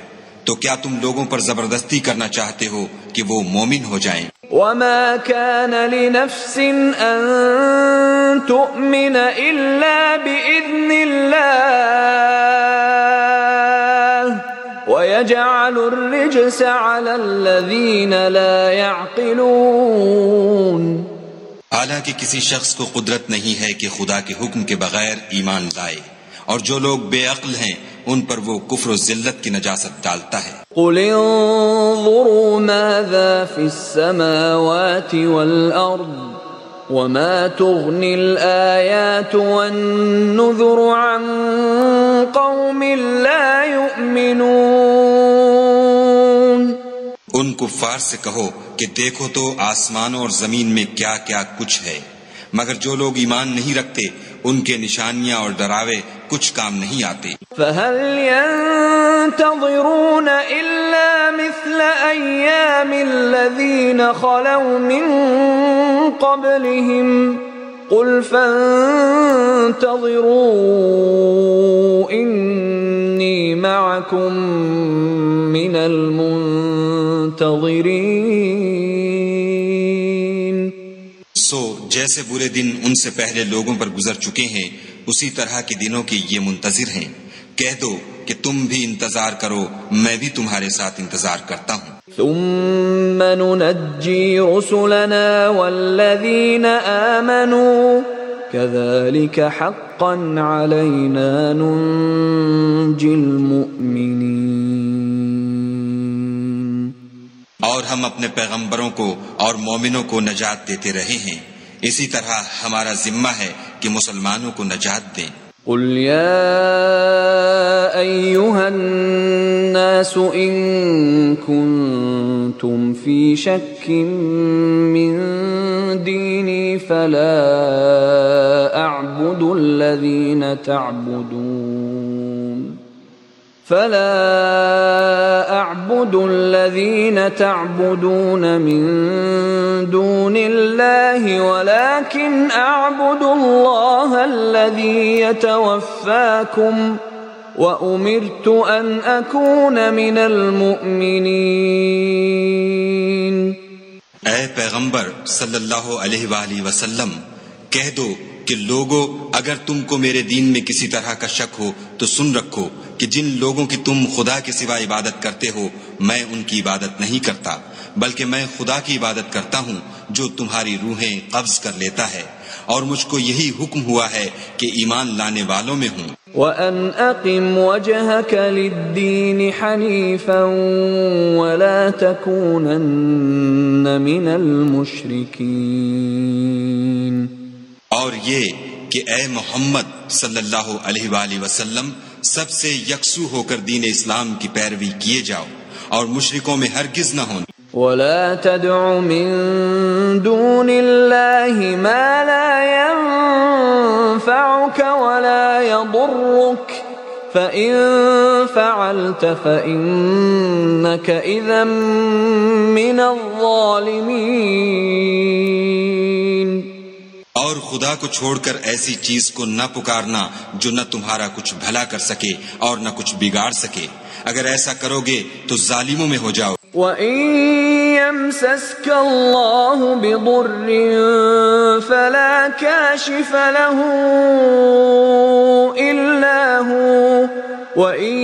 تو کیا تم لوگوں پر زبردستی کرنا چاہتے ہو کہ وہ مومن ہو جائیں؟ وما كان لنفس أن تؤمن إلا بإذن الله ويجعل الرجس على الذين لا يعقلون. حالانکہ کسی شخص کو قدرت نہیں ہے کہ خدا کے حکم کے بغیر ایمان لائے، اور جو لوگ بے عقل ہیں ان پر وہ کفر و ذلت کی نجاست ڈالتا ہے. قل انظروا ماذا في السماوات والأرض وما تغني الآيات والنذر عن قوم لا يؤمنون. ان کفار سے کہو کہ دیکھو تو آسمانوں اور زمین میں کیا کیا کچھ ہے، مگر جو لوگ ایمان نہیں رکھتے ان کے نشانیاں اور ڈراوے کچھ کام نہیں آتے. فهل ينتظرون إلا مثل أيام الذين خلوا من قبلهم قل فانتظروا إني معكم من المنتظرين. جیسے برے دن ان سے پہلے لوگوں پر گزر چکے ہیں اسی طرح کے دنوں کے یہ منتظر ہیں. کہہ دو کہ تم بھی انتظار کرو، میں بھی تمہارے ساتھ انتظار کرتا ہوں. ثم ننجي رسلنا والذين آمنوا كذلك حقا علينا ننجي المؤمنين. اور ہم اپنے پیغمبروں کو اور مومنوں کو نجات دیتے رہے ہیں، اسی طرح ہمارا ذمہ ہے کہ مسلمانوں کو نجات دیں. قل يا أيها الناس إن كنتم في شك من ديني فلا أعبد الذين تعبدون من دون الله ولكن أعبد الله الذي يتوفاكم وأمرت أن أكون من المؤمنين. اے پیغمبر صلی اللہ علیہ وآلہ وسلم، کہہ دو کہ لوگو اگر تم کو میرے دین میں کسی طرح کا شک ہو تو سن رکھو کہ جن لوگوں کی تم خدا کے سوا عبادت کرتے ہو میں ان کی عبادت نہیں کرتا، بلکہ میں خدا کی عبادت کرتا ہوں جو تمہاری روحیں قبض کر لیتا ہے، اور مجھ کو یہی حکم ہوا ہے کہ ایمان لانے والوں میں ہوں. وَأَنْ أَقِمْ وَجْهَكَ لِلدِّينِ حَنِيفًا وَلَا تَكُونَنَّ مِنَ الْمُشْرِكِينَ. اور یہ کہ اے محمد صلی اللہ علیہ وآلہ وسلم سب سے یکسو ہو کر دین اسلام کی پیروی کیے جاؤ اور مشرکوں میں ہرگز نہ ہوں. وَلَا تَدْعُ مِن دُونِ اللَّهِ مَا لَا يَنفَعُكَ وَلَا يَضُرُّكَ فَإِن فَعَلْتَ فَإِنَّكَ إِذًا مِّنَ الظَّالِمِينَ. اور خدا کو چھوڑ کر ایسی چیز کو نہ پکارنا جو نہ تمہارا کچھ بھلا کر سکے اور نہ کچھ بگاڑ سکے، اگر ایسا کرو گے تو ظالموں میں ہو جاؤ. وَإِن يَمْسَسْكَ اللَّهُ بِضُرٍّ فَلَا كَاشِفَ لَهُ إِلَّا هُوَ وَإِن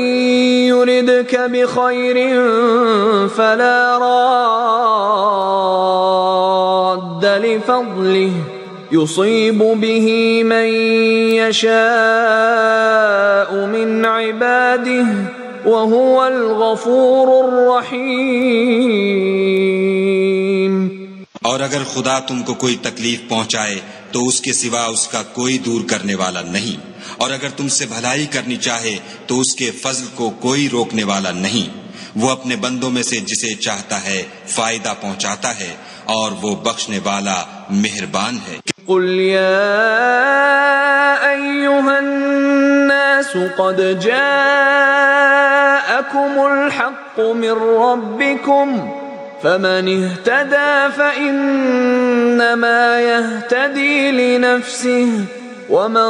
يُرِدْكَ بِخَيْرٍ فَلَا رَادَّ لِفَضْلِهِ يصيب به من يشاء من عباده وهو الغفور الرحيم. اور اگر خدا تم کو کوئی تکلیف پہنچائے تو اس کے سوا اس کا کوئی دور کرنے والا نہیں، اور اگر تم سے بھلائی کرنی چاہے تو اس کے فضل کو کوئی روکنے والا نہیں. وہ اپنے بندوں میں سے جسے چاہتا ہے فائدہ پہنچاتا ہے اور وہ بخشنے والا مہربان ہے. قل يا أيها الناس قد جاءكم الحق من ربكم فمن اهتدى فإنما يهتدي لنفسه ومن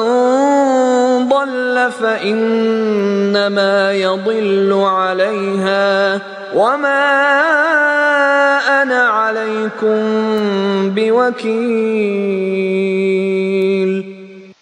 ضل فإنما يضل عليها وما أنا عليكم بوكيل.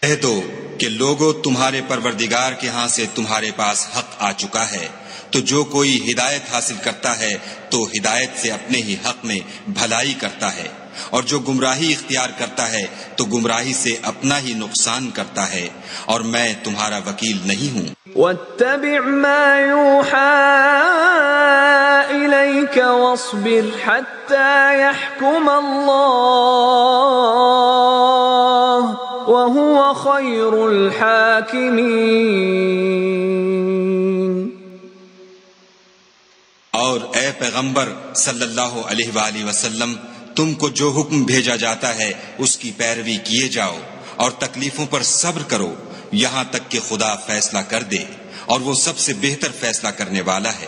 کہہ دو کہ لوگو تمہارے پروردگار کے ہاں سے تمہارے پاس حق آ چکا ہے، تو جو کوئی ہدایت حاصل کرتا ہے تو ہدایت سے اپنے ہی حق میں بھلائی کرتا ہے، اور جو گمراہی اختیار کرتا ہے تو گمراہی سے اپنا ہی نقصان کرتا ہے، اور میں تمہارا وکیل نہیں ہوں. واتبع ما يوحى إليك واصبر حتى يحكم الله وهو خير الحاكمين. اور اے پیغمبر صلی اللہ علیہ وآلہ وسلم، تم کو جو حکم بھیجا جاتا ہے اس کی پیروی کیے جاؤ اور تکلیفوں پر صبر کرو یہاں تک کہ خدا فیصلہ کر دے، اور وہ سب سے بہتر فیصلہ کرنے والا ہے.